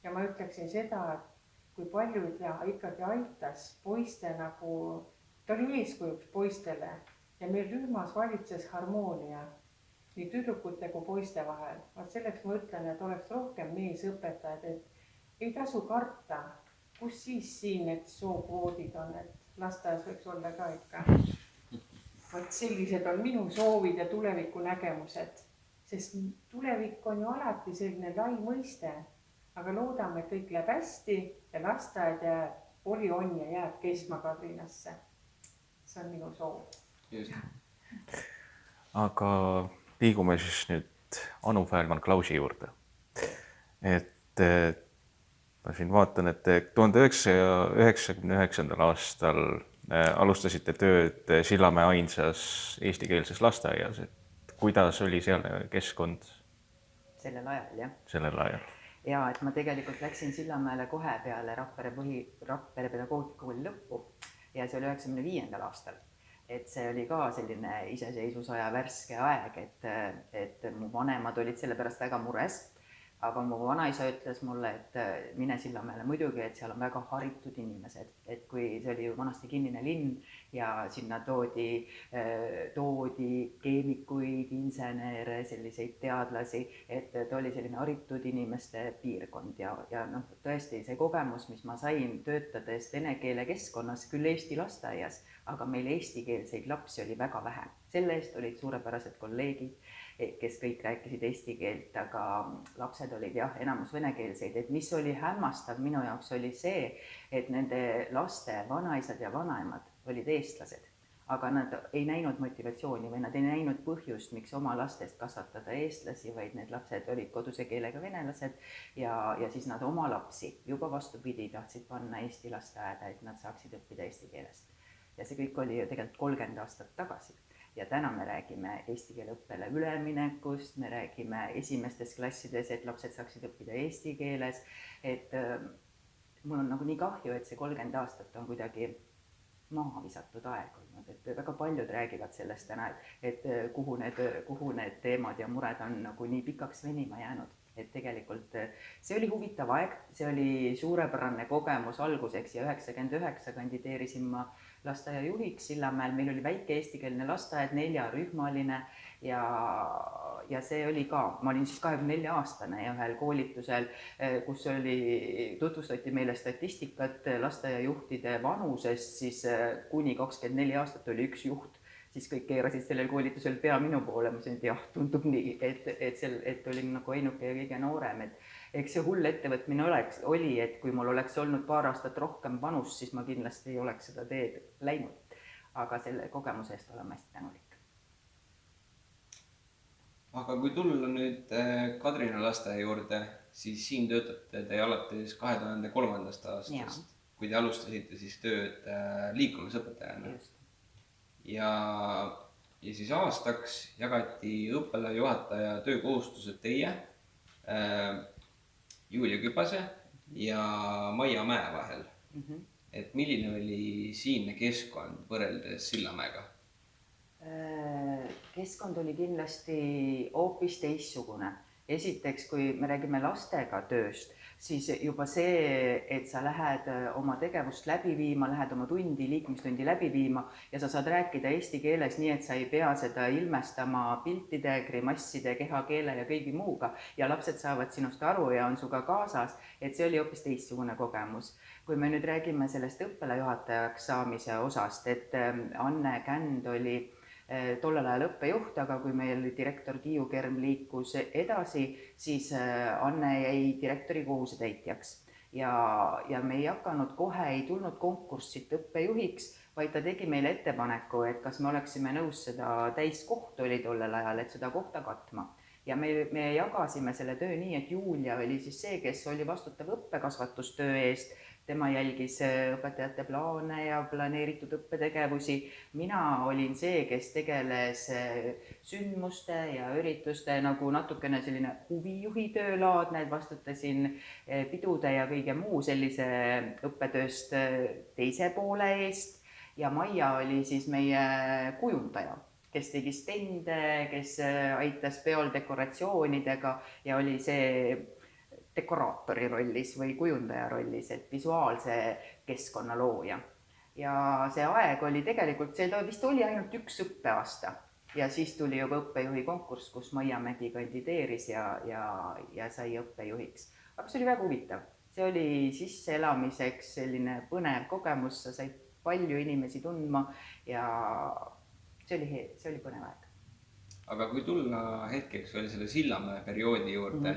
ja ma ütleksin seda, et kui palju ta ikkagi aitas poiste nagu, ta oli eeskujuks poistele ja meil rühmas valitses harmoonia nii tüdrukute kui poiste vahel. Vaat selleks ma ütlen, et oleks rohkem meesõpetajad, et ei tasu karta, kus siis siin need sookvoodid on, et lasteaias võiks olla ka ikka. Vaat sellised on minu soovid ja tuleviku nägemused, sest tulevik on ju alati selline lai mõiste, aga loodame, et kõik läheb hästi ja lasteaed oli on ja jääb kestma Kadrinasse. See on minu soov. Aga liigume siis nüüd Anu Fäälmann-Klausi juurde. Et ma siin vaatan, et 1999. aastal alustasite tööd Sillamäe ainsas eestikeelses lasteaias. Et kuidas oli sealne keskkond? Sellel ajal, jah. Sellel ajal. Ja, et ma tegelikult läksin Sillamäele kohe peale Rakvere pedagoogikooli lõppu ja see oli 95. aastal. Et see oli ka selline iseseisvusaja värske aeg, et mu vanemad olid selle pärast väga mures. Aga mu vanaisa ütles mulle, et mine Sillamäele muidugi, et seal on väga haritud inimesed. Et kui see oli ju vanasti kinnine linn ja sinna toodi keemikuid, insenere, selliseid teadlasi, et ta oli selline haritud inimeste piirkond. Ja tõesti see kogemus, mis ma sain töötades vene keele keskkonnas, küll Eesti lasteaias, aga meil eestikeelseid lapsi oli väga vähe. Selle eest olid suurepärased kolleegid, kes kõik rääkisid eesti keelt, aga lapsed olid jah, enamus venekeelseid. Et mis oli hämmastav minu jaoks oli see, et nende laste vanaisad ja vanaemad olid eestlased, aga nad ei näinud motivatsiooni või nad ei näinud põhjust, miks oma lastest kasvatada eestlasi, vaid need lapsed olid koduse keelega venelased ja siis nad oma lapsi juba vastupidi tahtsid panna eesti lasteaeda, et nad saaksid õppida eesti keelest. Ja see kõik oli ju tegelikult 30 aastat tagasi. Ja täna me räägime eesti keele õppele üleminekust, me räägime esimestes klassides, et lapsed saaksid õppida eesti keeles. Et mul on nagu nii kahju, et see 30 aastat on kuidagi maha visatud aeg olnud. Et väga paljud räägivad sellest täna, et kuhu need teemad ja mured on nagu nii pikaks venima jäänud. Et tegelikult see oli huvitav aeg, see oli suurepärane kogemus alguseks ja 99 kandideerisin ma lasteaia juhiks Sillamäel. Meil oli väike eestikeelne lasteaed, 4-rühmaline ja see oli ka, ma olin siis 24-aastane ja ühel koolitusel, kus tutvustati meile statistikat lasteaiajuhtide vanusest, siis kuni 24 aastat oli üks juht. Siis kõik keerasid sellel koolitusel pea minu poole, ma ütlesin, et jah, tundub nii, et olin nagu ainuke ja kõige noorem. Eks see hull ettevõtmine oli, et kui mul oleks olnud paar aastat rohkem vanust, siis ma kindlasti ei oleks seda teed läinud. Aga selle kogemuse eest olen ma hästi tänulik. Aga kui tulla nüüd Kadrina lasteaia juurde, siis siin töötate te alates 2003. aastast, kui te alustasite siis tööd liikumisõpetajana. Just. Ja siis aastaks jagati õppealajuhataja töökohustused teie, Julia Küpase ja Maia Mäe vahel. Et milline oli siinne keskkond võrreldes Sillamäega? Keskkond oli kindlasti hoopis teissugune. Esiteks, kui me räägime lastega tööst, siis juba see, et sa lähed oma tegevust läbi viima, lähed oma liikumistundi läbi viima ja sa saad rääkida eesti keeles nii, et sa ei pea seda ilmestama piltide, grimasside, kehakeele ja kõigi muuga ja lapsed saavad sinust aru ja on suga kaasas, et see oli hoopis teissugune kogemus. Kui me nüüd räägime sellest õppealajuhatajaks saamise osast, et Anne Känd oli tollel ajal õppejuht, aga kui meil direktor Tiiu Kerm liikus edasi, siis Anne jäi direktori kohusetäitjaks. Ja me ei hakanud kohe, ei tulnud konkurssit õppejuhiks, vaid ta tegi meile ettepaneku, et kas me oleksime nõus seda täiskohta oli tollel ajal, et seda kohta katma. Ja me jagasime selle töö nii, et Julia oli siis see, kes oli vastutav õppekasvatustöö eest. Tema jälgis õpetajate plaane ja planeeritud õppetegevusi. Mina olin see, kes tegeles sündmuste ja ürituste nagu natukene selline huvijuhi töölaadne, et vastutasin pidude ja kõige muu sellise õppetööst teise poole eest. Ja Maia oli siis meie kujundaja, kes tegi stende, kes aitas peol dekoratsioonidega ja oli see dekoraatori rollis või kujundaja rollis, et visuaalse keskkonna looja. Ja see aeg oli tegelikult, see vist oli ainult üks õppeaasta ja siis tuli juba õppejuhi konkurss, kus Maia Mägi kandideeris ja sai õppejuhiks. Aga see oli väga huvitav. See oli sisseelamiseks selline põnev kogemus, sa said palju inimesi tundma ja see oli põnev aeg. Aga kui tulla hetkeks veel selle Sillamäe perioodi juurde,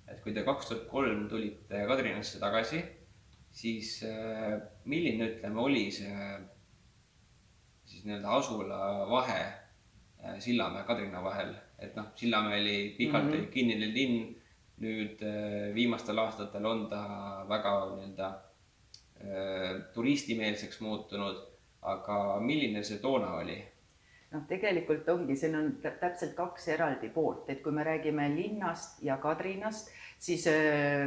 et kui te 2003 tulite Kadrinasse tagasi, siis milline, ütleme, oli see siis nii-öelda asula vahe Sillamäe ja Kadrina vahel? Et Sillamäe oli pikalt kinnine linn, nüüd viimastel aastatel on ta väga nii-öelda turistimeelseks muutunud, aga milline see toona oli? Tegelikult ongi, see on täpselt kaks eraldi poolt, et kui me räägime linnast ja Kadrinast, siis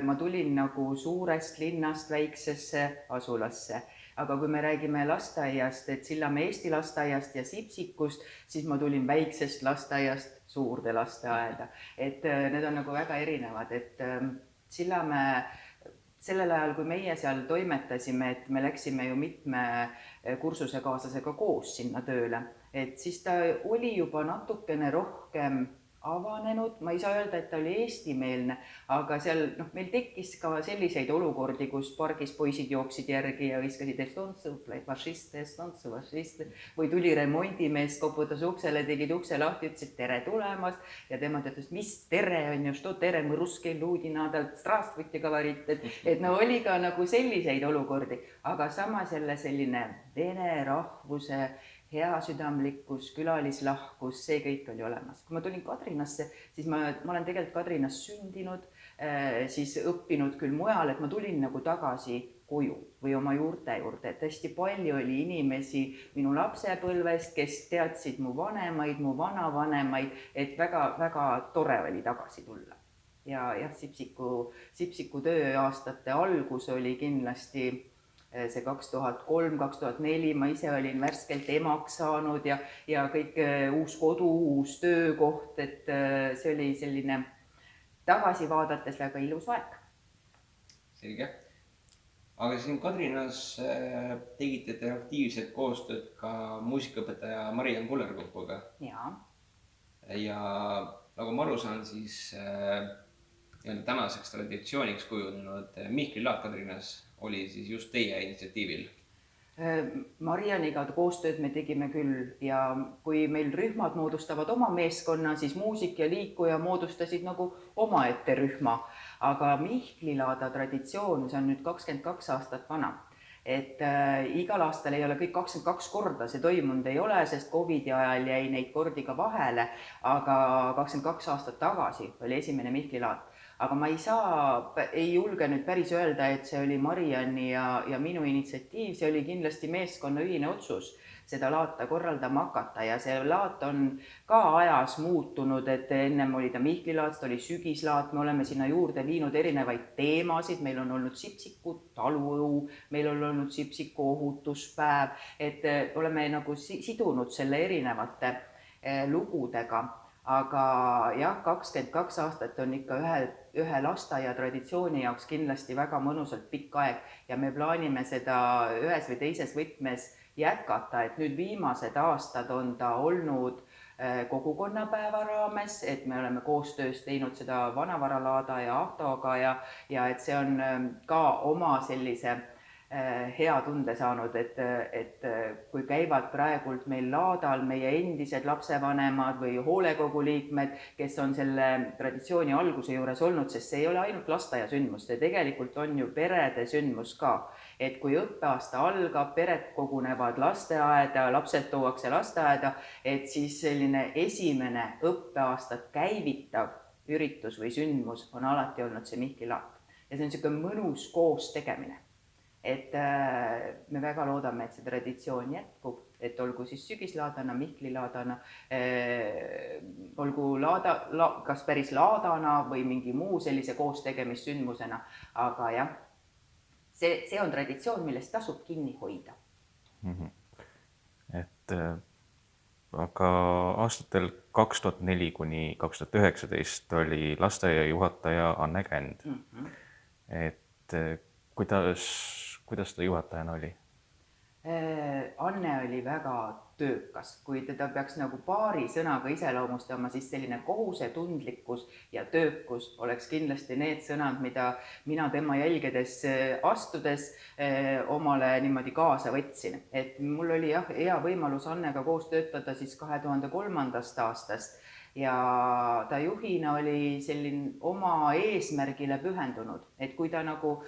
ma tulin nagu suurest linnast väiksesse asulasse. Aga kui me räägime lasteaiast, et Sillamäe Eesti lasteaiast ja Sipsikust, siis ma tulin väiksest lasteaiast suurde lasteaeda. Et need on nagu väga erinevad, et Sillamäe sellel ajal, kui meie seal toimetasime, et me läksime ju mitme kursusekaaslasega koos sinna tööle, et siis ta oli juba natukene rohkem avanenud, ma ei saa öelda, et ta oli eestimeelne, aga seal meil tekkis ka selliseid olukordi, kus pargis poisid jooksid järgi ja viskasid estonsu, või tuli remondimees, koputas uksele, tegid ukse lahti, ütlesid tere tulemast ja tema ütles, mis tere on ju, što tere, мы русские люди, надо здравствуйте говорить, et oli ka nagu selliseid olukordi, aga samas jälle selline vene rahvuse heasüdamlikkus, külalislahkus, see kõik oli olemas. Kui ma tulin Kadrinasse, siis ma olen tegelikult Kadrinas sündinud, siis õppinud küll mujal, et ma tulin nagu tagasi koju või oma juurte juurde. Et hästi palju oli inimesi minu lapsepõlvest, kes teadsid mu vanemaid, mu vanavanemaid, et väga tore oli tagasi tulla. Ja Sipsiku tööaastate algus oli kindlasti see 2003, 2004, ma ise olin värskelt emaks saanud ja kõik uus kodu, uus töökoht, et see oli selline tagasi vaadates väga ilus aeg. Selge. Aga siin Kadrinas tegite te aktiivselt koostööd ka muusikaõpetaja Mariann Kullerkupuga. Ja nagu ma aru saan, siis tänaseks traditsiooniks kujunenud Mihkli laat Kadrinas oli siis just teie initsiatiivil? Marianiga koostööd me tegime küll ja kui meil rühmad moodustavad oma meeskonna, siis muusik ja liikuja moodustasid nagu omaette rühma. Aga Mihkli laada traditsioon, see on nüüd 22 aastat vana. Et igal aastal ei ole kõik 22 korda, see toimunud ei ole, sest COVID-i ajal jäi neid kordi ka vahele, aga 22 aastat tagasi oli esimene Mihkli laat. Aga ma ei julge nüüd päris öelda, et see oli Marianni ja minu initsiatiiv, see oli kindlasti meeskonna ühine otsus seda laata korraldama hakata ja see laat on ka ajas muutunud, et ennem oli ta Mihkli laat, oli sügislaat, me oleme sinna juurde viinud erinevaid teemasid, meil on olnud Sipsiku taluõu, meil on olnud Sipsiku ohutuspäev, et oleme nagu sidunud selle erinevate lugudega. Aga jah, 22 aastat on ikka ühe lasteaia traditsiooni jaoks kindlasti väga mõnusalt pikk aeg ja me plaanime seda ühes või teises võtmes jätkata, et nüüd viimased aastad on ta olnud kogukonnapäeva raames, et me oleme koostöös teinud seda Vanavaralaada ja Ahtoga ja et see on ka oma sellise hea tunde saanud, et kui käivad praegult meil laadal meie endised lapsevanemad või hoolekogu liikmed, kes on selle traditsiooni alguse juures olnud, sest see ei ole ainult lasteaia sündmus, see tegelikult on ju perede sündmus ka. Et kui õppeaasta algab, pered kogunevad lasteaeda, lapsed tuuakse lasteaeda, et siis selline esimene õppeaastat käivitav üritus või sündmus on alati olnud see Mihkli laat. Ja see on niisugune mõnus koos tegemine. Et me väga loodame, et see traditsioon jätkub, et olgu siis sügislaadana, Mihkli laadana, olgu kas päris laadana või mingi muu sellise koostegemissündmusena, aga jah, see on traditsioon, millest tasub kinni hoida. Et aga aastatel 2004 kuni 2019 oli lasteaia juhataja Anne Känd. Et kuidas ta juhatajana oli? Anne oli väga töökas, kui teda peaks nagu paari sõnaga iseloomustama, siis selline kohusetundlikkus ja töökus oleks kindlasti need sõnad, mida mina tema jälgedes astudes omale niimoodi kaasa võtsin. Et mul oli hea võimalus Annega koos töötada siis 2003. aastast ja ta juhina oli selline oma eesmärgile pühendunud, et kui ta nagu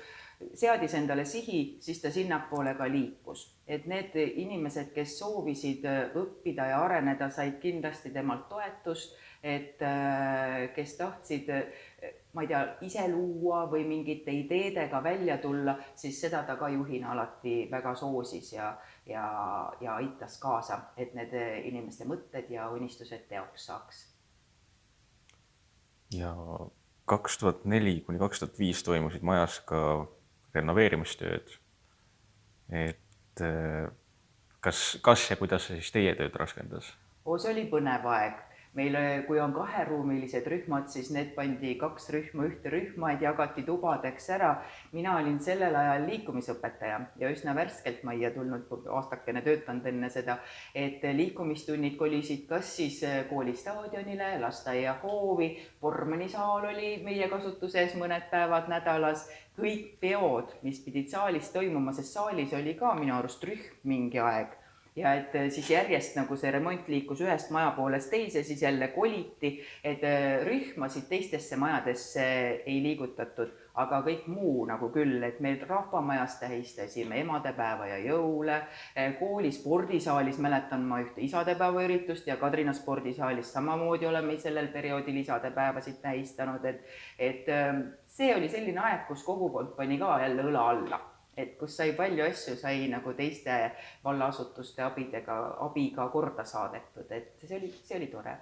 seadis endale sihi, siis ta sinnapoole ka liikus. Et need inimesed, kes soovisid õppida ja areneda, said kindlasti temalt toetust, et kes tahtsid, ma ei tea, ise luua või mingite ideedega välja tulla, siis seda ta ka juhina alati väga soosis ja aitas kaasa, et need inimeste mõtted ja unistused teoks saaks. Ja 2004 kuni 2005 toimusid majas ka renoveerimistööd. Et kas ja kuidas see siis teie tööd raskendas? See oli põnev aeg. Meil, kui on 2-ruumilised rühmad, siis need pandi 2 rühma ühte rühma, et jagati tubadeks ära. Mina olin sellel ajal liikumisõpetaja ja üsna värskelt majja tulnud, aastakene töötanud enne seda, et liikumistunnid kolisid kas siis kooli staadionile, lasteaia hoovi, Pormanisaal oli meie kasutuses mõned päevad nädalas, kõik peod, mis pidid saalis toimuma, sest saalis oli ka minu arust rühm mingi aeg. Ja et siis järjest nagu see remont liikus ühest maja poolest teise, siis jälle koliti, et rühmasid teistesse majadesse ei liigutatud, aga kõik muu nagu küll, et meil rahvamajas tähistasime emadepäeva ja jõule, kooli spordisaalis mäletan ma ühte isadepäeva üritust ja Kadrina spordisaalis samamoodi oleme sellel perioodil isadepäevasid tähistanud, et see oli selline aeg, kus kogukond pani ka jälle õla alla. Et kus sai palju asju, sai nagu teiste vallaasutuste abiga korda saadetud, et see oli tore.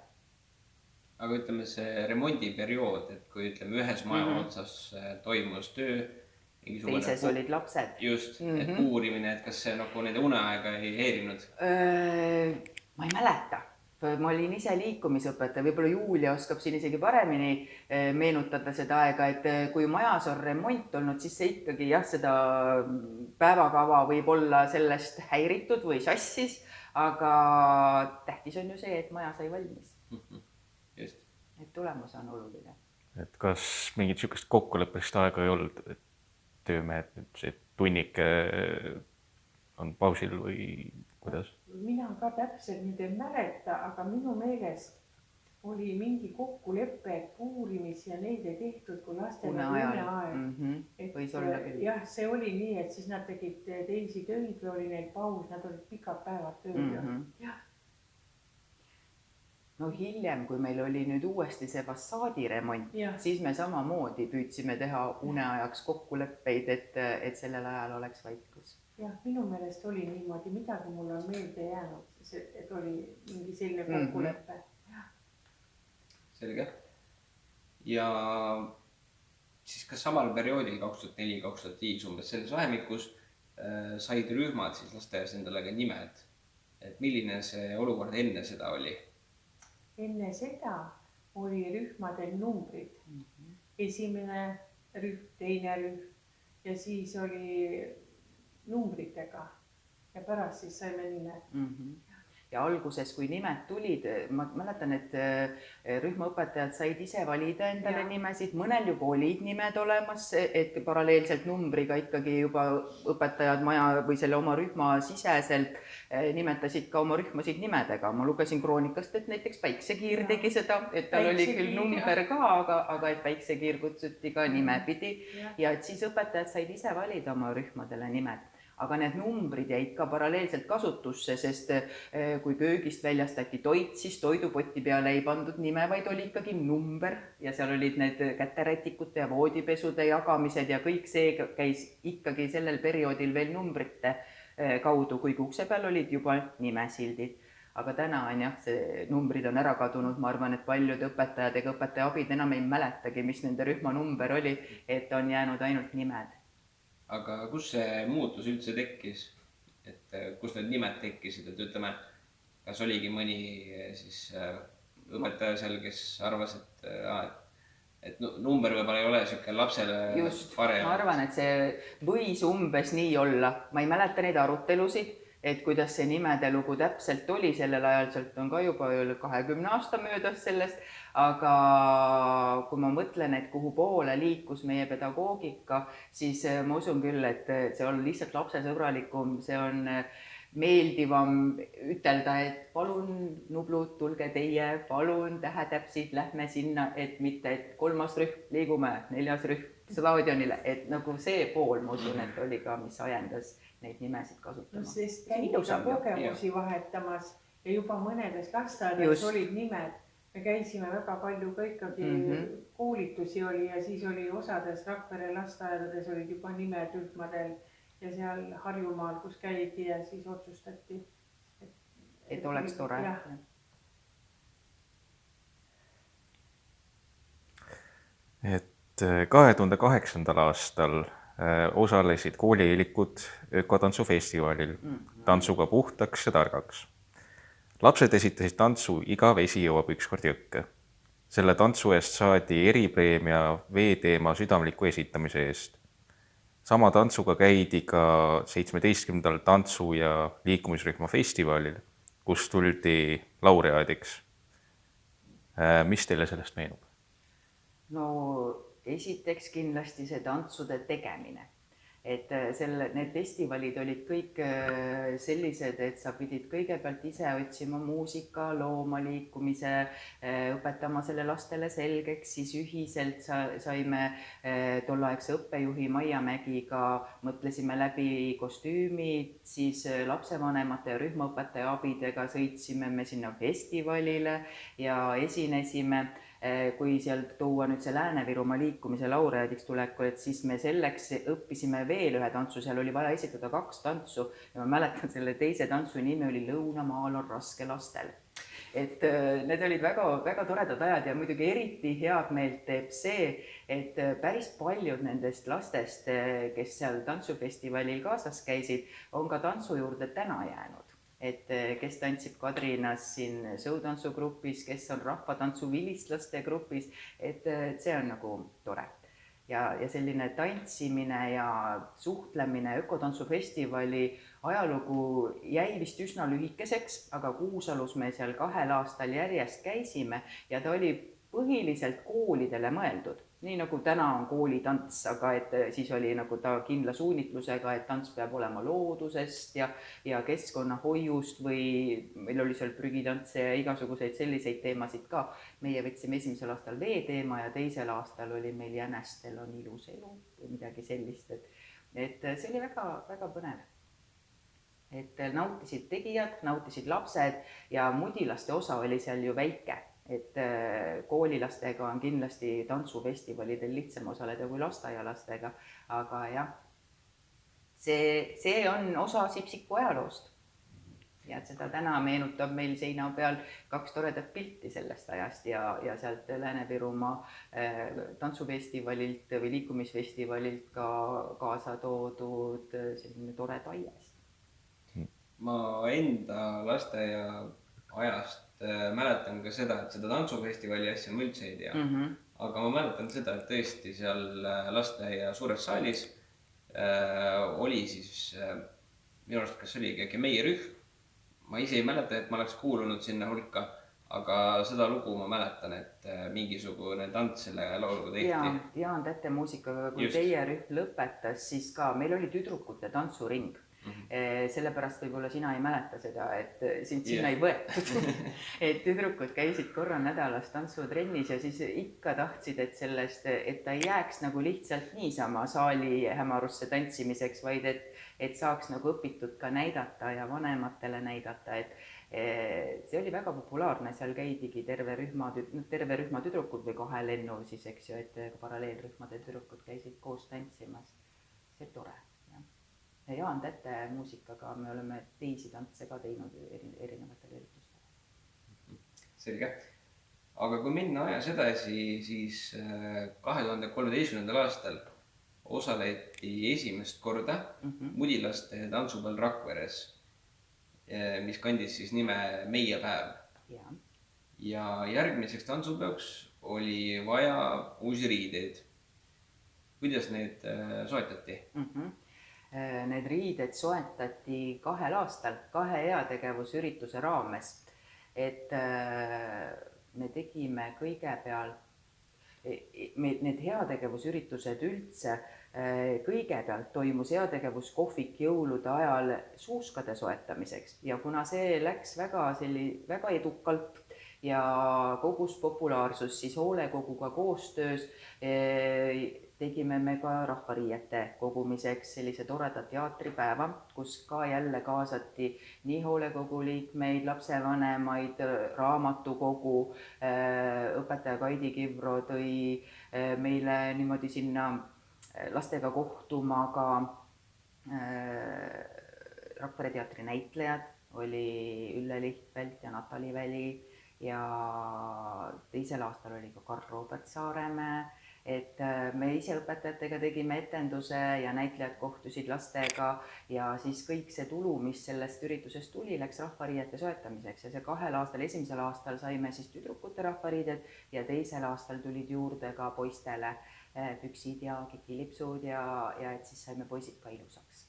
Aga ütleme see remondiperiood, et kui ütleme ühes maja otsas toimus töö, teises olid lapsed. Just, et uurimine, et kas see nagu nende uneaega ei heerinud? Ma ei mäleta. Ma olin ise liikumisõpetaja, võib-olla Julia oskab siin isegi paremini meenutada seda aega, et kui majas on remont olnud, siis see ikkagi seda päevakava võib olla sellest häiritud või sassis, aga tähtis on ju see, et maja sai valmis. Just. Et tulemus on oluline. Et kas mingit niisugust kokkuleppelist aega ei olnud, et töömehed, see tunnike on pausil või kuidas? Mina ka täpselt nüüd ei mäleta, aga minu meelest oli mingi kokkuleppe, et puurimis ja neid ei tehtud, kui lastel oli uneaeg. Võis olla küll. Jah, see oli nii, et siis nad tegid teisi töid või oli neil paus, nad olid pikad päevad tööd. No hiljem, kui meil oli nüüd uuesti see fassaadi-remont, siis me samamoodi püüdsime teha uneajaks kokkuleppeid, et sellel ajal oleks vaikus. Jah, minu meelest oli niimoodi, midagi mulle on meelde jäänud, et oli mingi selline kokkuleppe. Selge. Ja siis kas samal perioodil 2004-2005 umbes selles vahemikus said rühmad siis lasteaias endale ka nimed, et milline see olukord enne seda oli? Enne seda oli rühmadel numbrid. Esimene rühm, teine rühm ja siis oli numbritega ja pärast siis saime nime. ja alguses, kui nimed tulid, ma mäletan, et rühmaõpetajad said ise valida endale nimesid, mõnel juba olid nimed olemas, et paralleelselt numbriga ikkagi juba õpetajad maja või selle oma rühma siseselt nimetasid ka oma rühmasid nimedega. Ma lugesin kroonikast, et näiteks Päiksekiir tegi seda, et tal oli küll number ka, aga et Päiksekiir kutsuti ka nimepidi ja et siis õpetajad said ise valida oma rühmadele nimed. Aga need numbrid jäid ka paralleelselt kasutusse, sest kui köögist väljastati toit, siis toidupotti peale ei pandud nime, vaid oli ikkagi number ja seal olid need käterätikute ja voodipesude jagamised ja kõik see käis ikkagi sellel perioodil veel numbrite kaudu, kuigi ukse peal olid juba nimesildid. Aga täna on jah, see numbrid on ära kadunud, ma arvan, et paljud õpetajad ega õpetajaabid enam ei mäletagi, mis nende rühma number oli, et on jäänud ainult nimed. Aga kus see muutus üldse tekkis, et kus need nimed tekkisid, et ütleme, kas oligi mõni siis õpetaja seal, kes arvas, et number võib-olla ei ole selline lapsele parem? Ma arvan, et see võis umbes nii olla. Ma ei mäleta neid arutelusid, et kuidas see nimede lugu täpselt oli sellel ajal, sealt on ka juba 20 aasta möödas sellest, aga kui ma mõtlen, et kuhu poole liikus meie pedagoogika, siis ma usun küll, et see on lihtsalt lapsesõbralikum, see on meeldivam ütelda, et palun Nublud, tulge teie, palun tähetäpsid, lähme sinna, et mitte, et 3. rühm, liigume 4. rühm staadionile, et nagu see pool, ma usun, et oli ka, mis ajendas neid nimesid kasutama. Sest käidi kogemusi vahetamas ja juba mõnedes lasteaedades olid nimed. Me käisime väga palju ka ikkagi koolitusi oli ja siis oli osades Rakvere lasteaedades olid juba nimed rühmadel ja seal Harjumaal, kus käidi ja siis otsustati. Et oleks tore. Et 2008. aastal osalesid koolieelikud ökotantsufestivalil tantsuga puhtaks ja targaks. Lapsed esitasid tantsu Iga vesi jõuab ükskord jõkke. Selle tantsu eest saadi eripreemia veeteema südamliku esitamise eest. Sama tantsuga käidi ka 17. tantsu- ja liikumisrühma festivalil, kus tuldi laureaadiks. Mis teile sellest meenub? No esiteks kindlasti see tantsude tegemine. Et need festivalid olid kõik sellised, et sa pidid kõigepealt ise otsima muusika, looma liikumise, õpetama selle lastele selgeks, siis ühiselt saime tolleaegse õppejuhi Maia Mägiga, mõtlesime läbi kostüümid, siis lapsevanemate ja rühmaõpetaja abidega sõitsime me sinna festivalile ja esinesime. Kui sealt tuua nüüd see Lääne-Virumaa liikumise laureaadiks tuleku, et siis me selleks õppisime veel ühe tantsu, seal oli vaja esitada 2 tantsu ja ma mäletan, selle teise tantsu nimi oli Lõunamaal on raske lastel. Et need olid väga toredad ajad ja muidugi eriti head meelt teeb see, et päris paljud nendest lastest, kes seal tantsufestivalil kaasas käisid, on ka tantsu juurde täna jäänud. Et kes tantsib Kadrinas siin sõutantsugrupis, kes on rahvatantsu vilistlaste grupis, et see on nagu tore. Ja selline tantsimine ja suhtlemine ökotantsufestivali ajalugu jäi vist üsna lühikeseks, aga Kuusalus me seal 2 aastal järjest käisime ja ta oli põhiliselt koolidele mõeldud. Nii nagu täna on koolitants, aga et siis oli nagu ta kindla suunitlusega, et tants peab olema loodusest ja keskkonnahoiust või meil oli seal prügitantse ja igasuguseid selliseid teemasid ka. Meie võtsime esimesel aastal veeteema ja teisel aastal oli meil Jänestel on ilus elu või midagi sellist. Et see oli väga põnev. Et nautisid tegijad, nautisid lapsed ja mudilaste osa oli seal ju väike. Et koolilastega on kindlasti tantsufestivalidel lihtsam osaleda kui lasteaialastega, aga jah, see on osa Sipsiku ajaloost. Ja seda täna meenutab meil seina peal 2 toredat pilti sellest ajast ja sealt Lääne-Virumaa tantsufestivalilt või liikumisfestivalilt ka kaasa toodud selline tore taies. Ma enda lasteaia ajast mäletan ka seda, et seda tantsufestivali asja ma üldse ei tea. Aga ma mäletan seda, et tõesti seal lasteaia suures saalis oli siis minu arust, kas oligi meie rühm. ma ise ei mäleta, et ma oleks kuulunud sinna hulka, aga seda lugu ma mäletan, et mingisugune tants selle lauluga tehti. Jaan Tätte muusikaga, kui Just. teie rühm lõpetas, siis ka meil oli tüdrukute tantsuring. Sellepärast võib-olla sina ei mäleta seda, et sind sinna ei võetud. Et tüdrukud käisid korra nädalas tantsutrennis ja siis ikka tahtsid, et sellest, et ta ei jääks nagu lihtsalt niisama saali hämarusse tantsimiseks, vaid et saaks nagu õpitud ka näidata ja vanematele näidata, et see oli väga populaarne, seal käidigi terve rühma tüdrukud või 2 lennu siis, eks ju, et paralleelrühmade tüdrukud käisid koos tantsimas. See oli tore. Ja Jaan Tätte muusikaga me oleme teisi tantse ka teinud erinevatel üritustel. Selge. Aga kui minna ajas edasi, siis 2013. aastal osaleti esimest korda mudilaste tantsupeol Rakveres, mis kandis siis nime Meie päev. Ja järgmiseks tantsupeoks oli vaja uusi riideid. Kuidas need soetati? Need riided soetati 2 aastal, 2 heategevusürituse raames. Et me tegime kõigepealt, need heategevusüritused üldse, kõigepealt toimus heategevuskohvik jõulude ajal suuskade soetamiseks ja kuna see läks väga edukalt ja kogus populaarsus, siis hoolekoguga koostöös tegime me ka rahvariiete kogumiseks sellise toreda teatripäeva, kus ka jälle kaasati nii hoolekogu liikmeid, lapsevanemaid, raamatukogu, õpetaja Kaidi Kivro tõi meile niimoodi sinna lastega kohtuma ka Rakvere teatri näitlejad, oli Ülle Lihtvält ja Natali Väli ja teisel aastal oli ka Karl Robert Saaremäe. Et me ise õpetajatega tegime etenduse ja näitlejad kohtusid lastega ja siis kõik see tulu, mis sellest üritusest tuli, läks rahvariiete soetamiseks ja see 2 aastal, esimesel aastal saime siis tüdrukute rahvariided ja teisel aastal tulid juurde ka poistele püksid ja kikilipsud ja et siis saime poisid ka ilusaks.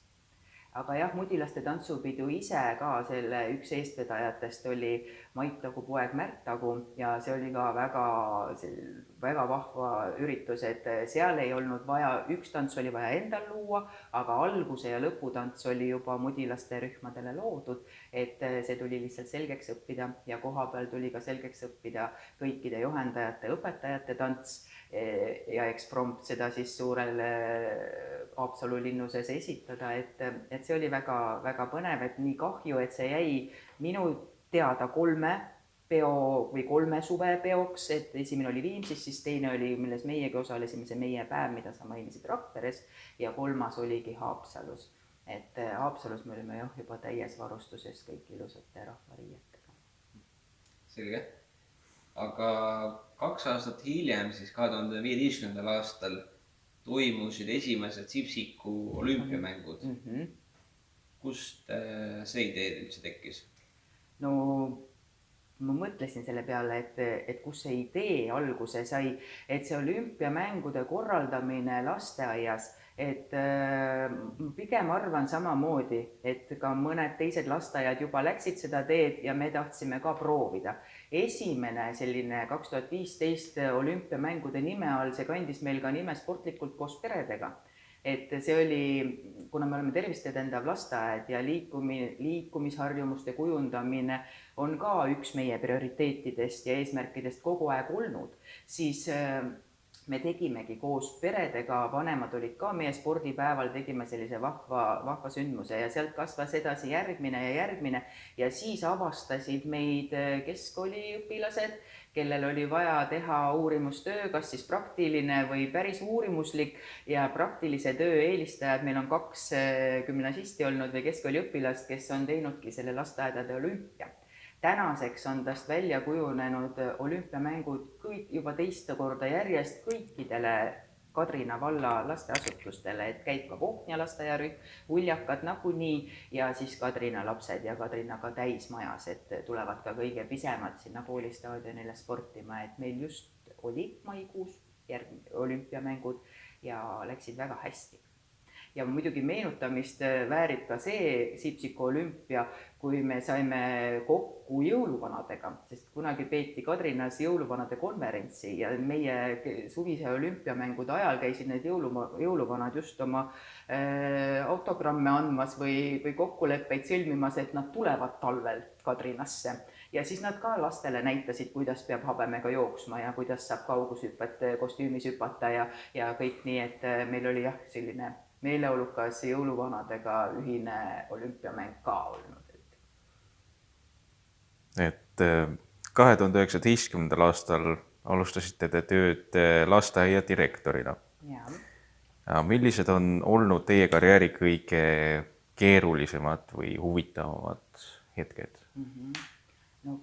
Aga jah, mudilaste tantsupidu ise ka selle üks eestvedajatest oli Mait Tagu poeg Märt Tagu ja see oli ka väga vahva üritus, et seal ei olnud vaja, üks tants oli vaja endal luua, aga alguse ja lõputants oli juba mudilaste rühmadele loodud, et see tuli lihtsalt selgeks õppida ja koha peal tuli ka selgeks õppida kõikide juhendajate, õpetajate tants ja eksprompt seda siis suurel Haapsalu linnuses esitada, et see oli väga, väga põnev, et nii kahju, et see jäi minu teada 3 peo või 3 suvepeoks, et esimene oli Viimsis, siis teine oli, milles meiegi osalesime, see Meie päev, mida sa mainisid Rakveres ja 3. oligi Haapsalus. Et Haapsalus me olime juba täies varustuses kõik ilusate rahvariietega. Selge. Aga 2 aastat hiljem, siis 2015. aastal toimusid esimesed Sipsiku olümpiamängud. Kust see idee üldse tekkis? No ma mõtlesin selle peale, et kus see idee alguse sai, et see olümpiamängude korraldamine lasteaias, et pigem arvan samamoodi, et ka mõned teised lasteaiad juba läksid seda teed ja me tahtsime ka proovida. Esimene selline 2015 olümpiamängude nime all, see kandis meil ka nime Sportlikult koos peredega. Et see oli, kuna me oleme tervist edendav lasteaed ja liikumisharjumuste kujundamine on ka üks meie prioriteetidest ja eesmärkidest kogu aeg olnud, siis me tegimegi koos peredega, vanemad olid ka meie spordipäeval, tegime sellise vahva sündmuse ja sealt kasvas edasi järgmine ja siis avastasid meid keskkooliõpilased, kellel oli vaja teha uurimustöö, kas siis praktiline või päris uurimuslik ja praktilise töö eelistajad. Meil on 2 gümnasisti olnud või keskkooliõpilast, kes on teinudki selle lasteaedade olümpia. Tänaseks on tast välja kujunenud olümpiamängud kõik juba 2. korda järjest kõikidele Kadrina valla lasteasutustele, et käib ka Vohnia lasteaiarühm, Uljakad nagunii ja siis Kadrina lapsed ja Kadrina ka täismajas, et tulevad ka kõige pisemad sinna koolistaadionile sportima, et meil just oli maikuus olümpiamängud ja läksid väga hästi. ja muidugi meenutamist väärib ka see Sipsiku olümpia, kui me saime kokku jõuluvanadega, sest kunagi peeti Kadrinas jõuluvanade konverentsi ja meie suvise olümpiamängude ajal käisid need jõuluvanad just oma autogramme andmas või kokkuleppeid sõlmimas, et nad tulevad talvel Kadrinasse. Ja siis nad ka lastele näitasid, kuidas peab habemega jooksma ja kuidas saab kaugushüpet kostüümis hüpata ja kõik nii, et meil oli jah, selline meeleolukas jõuluvanadega ühine olümpiamäng ka olnud. Et 2019. aastal alustasite te tööd lasteaia direktorina. Ja millised on olnud teie karjääri kõige keerulisemad või huvitavamad hetked? No,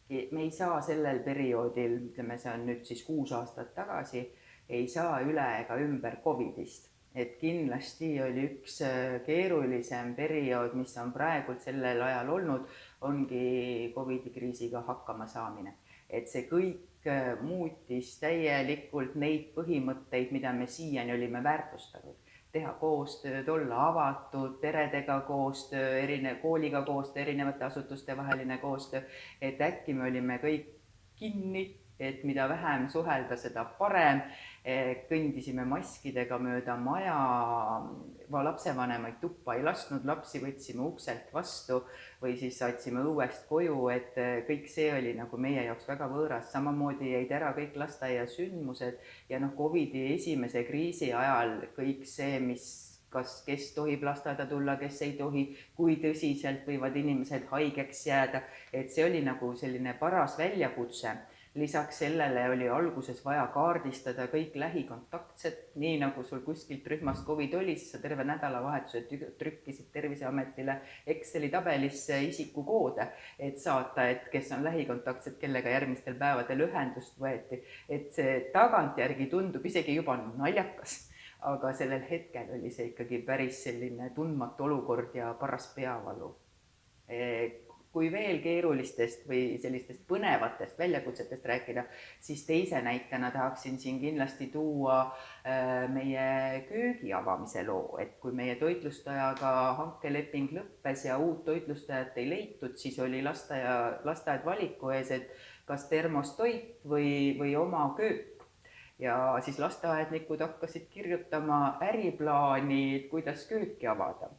me ei saa sellel perioodil, ütleme, see on nüüd siis 6 aastat tagasi, ei saa üle ega ümber Covidist. Et kindlasti oli üks keerulisem periood, mis on praegult sellel ajal olnud, ongi Covidi kriisiga hakkama saamine. Et see kõik muutis täielikult neid põhimõtteid, mida me siiani olime väärtustanud. Teha koostööd, olla avatud, peredega koostöö, kooliga koostöö, erinevate asutuste vaheline koostöö, et äkki me olime kõik kinni, et mida vähem suhelda, seda parem. Kõndisime maskidega mööda maja, lapsevanemaid tuppa ei lasknud, lapsi võtsime ukselt vastu või siis saatsime õuest koju, et kõik see oli nagu meie jaoks väga võõras. Samamoodi jäid ära kõik lasteaia sündmused ja Covidi esimese kriisi ajal kõik see, kes tohib lasteaeda tulla, kes ei tohi, kui tõsiselt võivad inimesed haigeks jääda, et see oli nagu selline paras väljakutse. Lisaks sellele oli alguses vaja kaardistada kõik lähikontaktsed, nii nagu sul kuskilt rühmast Covid oli, siis sa terve nädalavahetused trükkisid Terviseametile Exceli tabelisse isikukoode, et saata, et kes on lähikontaktsed, kellega järgmistel päevadel ühendust võeti. Et see tagantjärgi tundub isegi juba naljakas, aga sellel hetkel oli see ikkagi päris selline tundmatu olukord ja paras peavalu. Kui veel keerulistest või sellistest põnevatest väljakutsetest rääkida, siis teise näitena tahaksin siin kindlasti tuua meie köögi avamise loo, et kui meie toitlustajaga hankeleping lõppes ja uut toitlustajat ei leitud, siis oli lasteaed valiku ees, et kas termostoit või oma köök. Ja siis lasteaednikud hakkasid kirjutama äriplaani, kuidas kööki avada.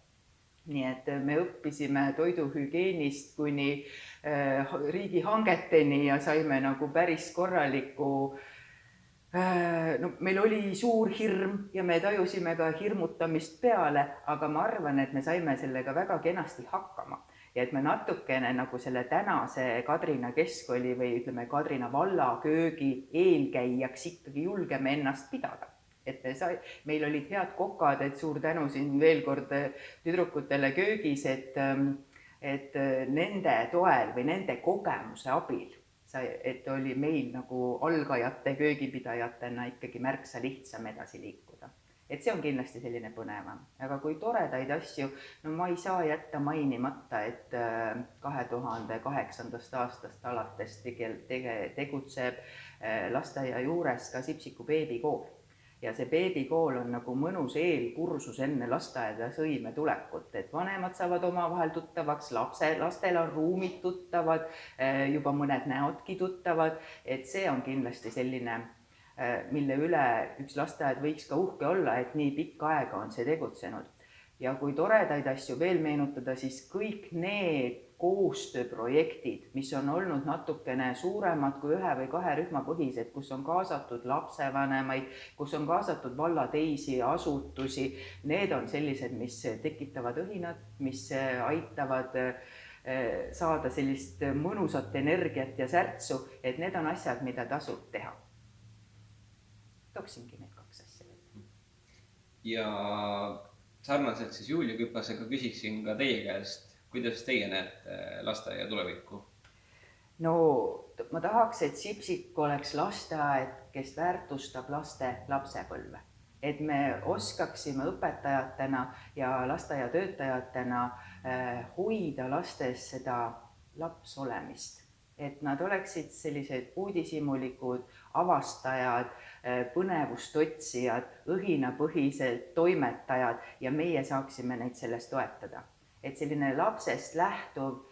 Nii et me õppisime toiduhügienist kuni riigihangeteni ja saime nagu päris korraliku, meil oli suur hirm ja me tajusime ka hirmutamist peale, aga ma arvan, et me saime sellega väga kenasti hakkama. Ja et me natukene nagu selle tänase Kadrina keskkooli või ütleme Kadrina valla köögi eelkäijaks ikkagi julgeme ennast pidada. Et meil olid head kokad, et suur tänu siin veel kord tüdrukutele köögis, et nende toel või nende kogemuse abil, et oli meil nagu algajate köögipidajatena ikkagi märksa lihtsam edasi liikuda. Et see on kindlasti selline põnevam. Aga kui toredaid asju, ma ei saa jätta mainimata, et 2008. aastast alates tegutseb lasteaia juures ka Sipsiku beebikool. Ja see beebikool on nagu mõnus eelkursus enne lasteaeda sõime tulekut, et vanemad saavad omavahel tuttavaks, lastel on ruumid tuttavad, juba mõned näodki tuttavad, et see on kindlasti selline, mille üle üks lasteaed võiks ka uhke olla, et nii pikka aega on see tegutsenud. Ja kui toredaid asju veel meenutada, siis kõik need koostööprojektid, mis on olnud natukene suuremad kui 1 või 2 rühma põhised, kus on kaasatud lapsevanemaid, kus on kaasatud valla teisi asutusi, need on sellised, mis tekitavad õhinad, mis aitavad saada sellist mõnusat energiat ja särtsu, et need on asjad, mida tasub teha. Tooksingi need 2 asja. Ja sarnaselt siis Julia Küpasega küsiksin ka teie käest, kuidas teie näete lasteaia tulevikku? No, ma tahaks, et Sipsik oleks lasteaed, kes väärtustab laste lapsepõlve. Et me oskaksime õpetajatena ja lasteaiatöötajatena hoida lastes seda lapsolemist. et nad oleksid sellised uudishimulikud avastajad, põnevust otsijad, õhinapõhised toimetajad ja meie saaksime neid sellest toetada. Et selline lapsest lähtuv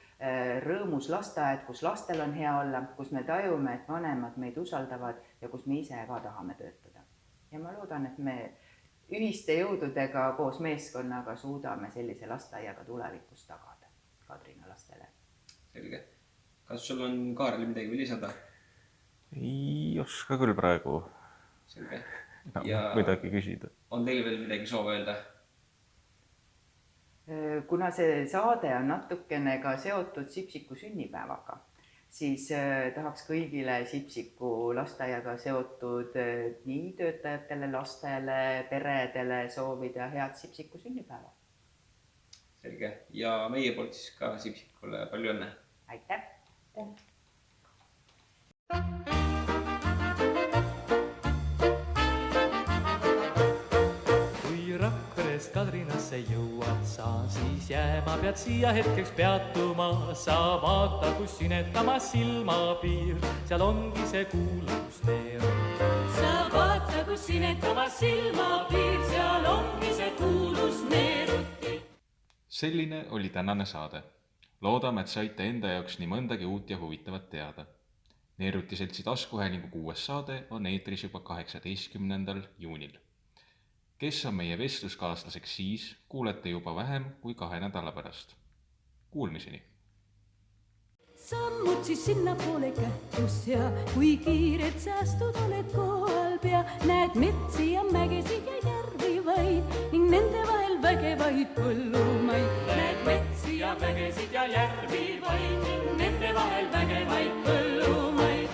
rõõmus lasteaed, kus lastel on hea olla, kus me tajume, et vanemad meid usaldavad ja kus me ise ka tahame töötada. Ja ma loodan, et me ühiste jõududega koos meeskonnaga suudame sellise lasteaiaga tulevikus tagada Kadrina lastele. Selge. Kas sul on Kaarel midagi või lisada? Ei oska küll praegu Selge. midagi küsida. On teil veel midagi soove öelda? Kuna see saade on natukene ka seotud Sipsiku sünnipäevaga, siis tahaks kõigile Sipsiku lasteaiaga seotud nii töötajatele, lastele, peredele soovida head Sipsiku sünnipäeva. Selge. Ja meie poolt siis ka Sipsikule palju õnne. Aitäh! Kadrinasse jõuad sa, siis jääma pead siia hetkeks peatuma. Sa vaata, kus sinetamas silmapiir, seal ongi see kuulus neer. Sa vaata, kus sinetamas silmapiir, seal ongi see kuulus neeruti. Selline oli tänane saade. Loodame, et saite enda jaoks nii mõndagi uut ja huvitavat teada. Neeruti seltsi taskuhäälingu 6. saade on eetris juba 18. juunil. Kes on meie vestluskaaslaseks siis, kuulete juba vähem kui 2 nädala pärast. Kuulmiseni! Sammud siis sinna poole kähtus ja kui kiired säästud oled kohal pea, näed metsi ja mägesid ja järvi vaid ning nende vahel vägevaid põllumaid. Näed metsi ja mägesid ja järvi vaid ning nende vahel vägevaid põllumaid.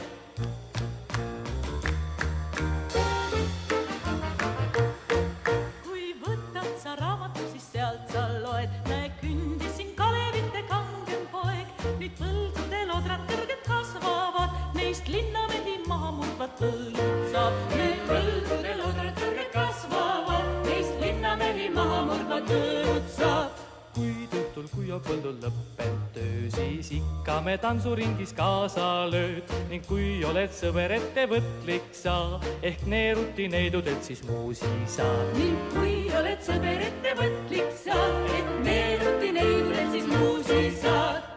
Linnamehi maha murdvad põllud saab. Nüüd põldudel odrad kõrged kasvavad, neist linnamehi maha murdvad põllud saab. Kuid õhtul, kui on põldul lõppenud töö, siis ikka me tantsuringis kaasa lööd. Ning kui oled sõber ettevõtlik sa, ehk neeruti neidudelt siis muusi saad. Ning kui oled sõber ettevõtlik sa, ehk neeruti neidudelt siis muusi saad.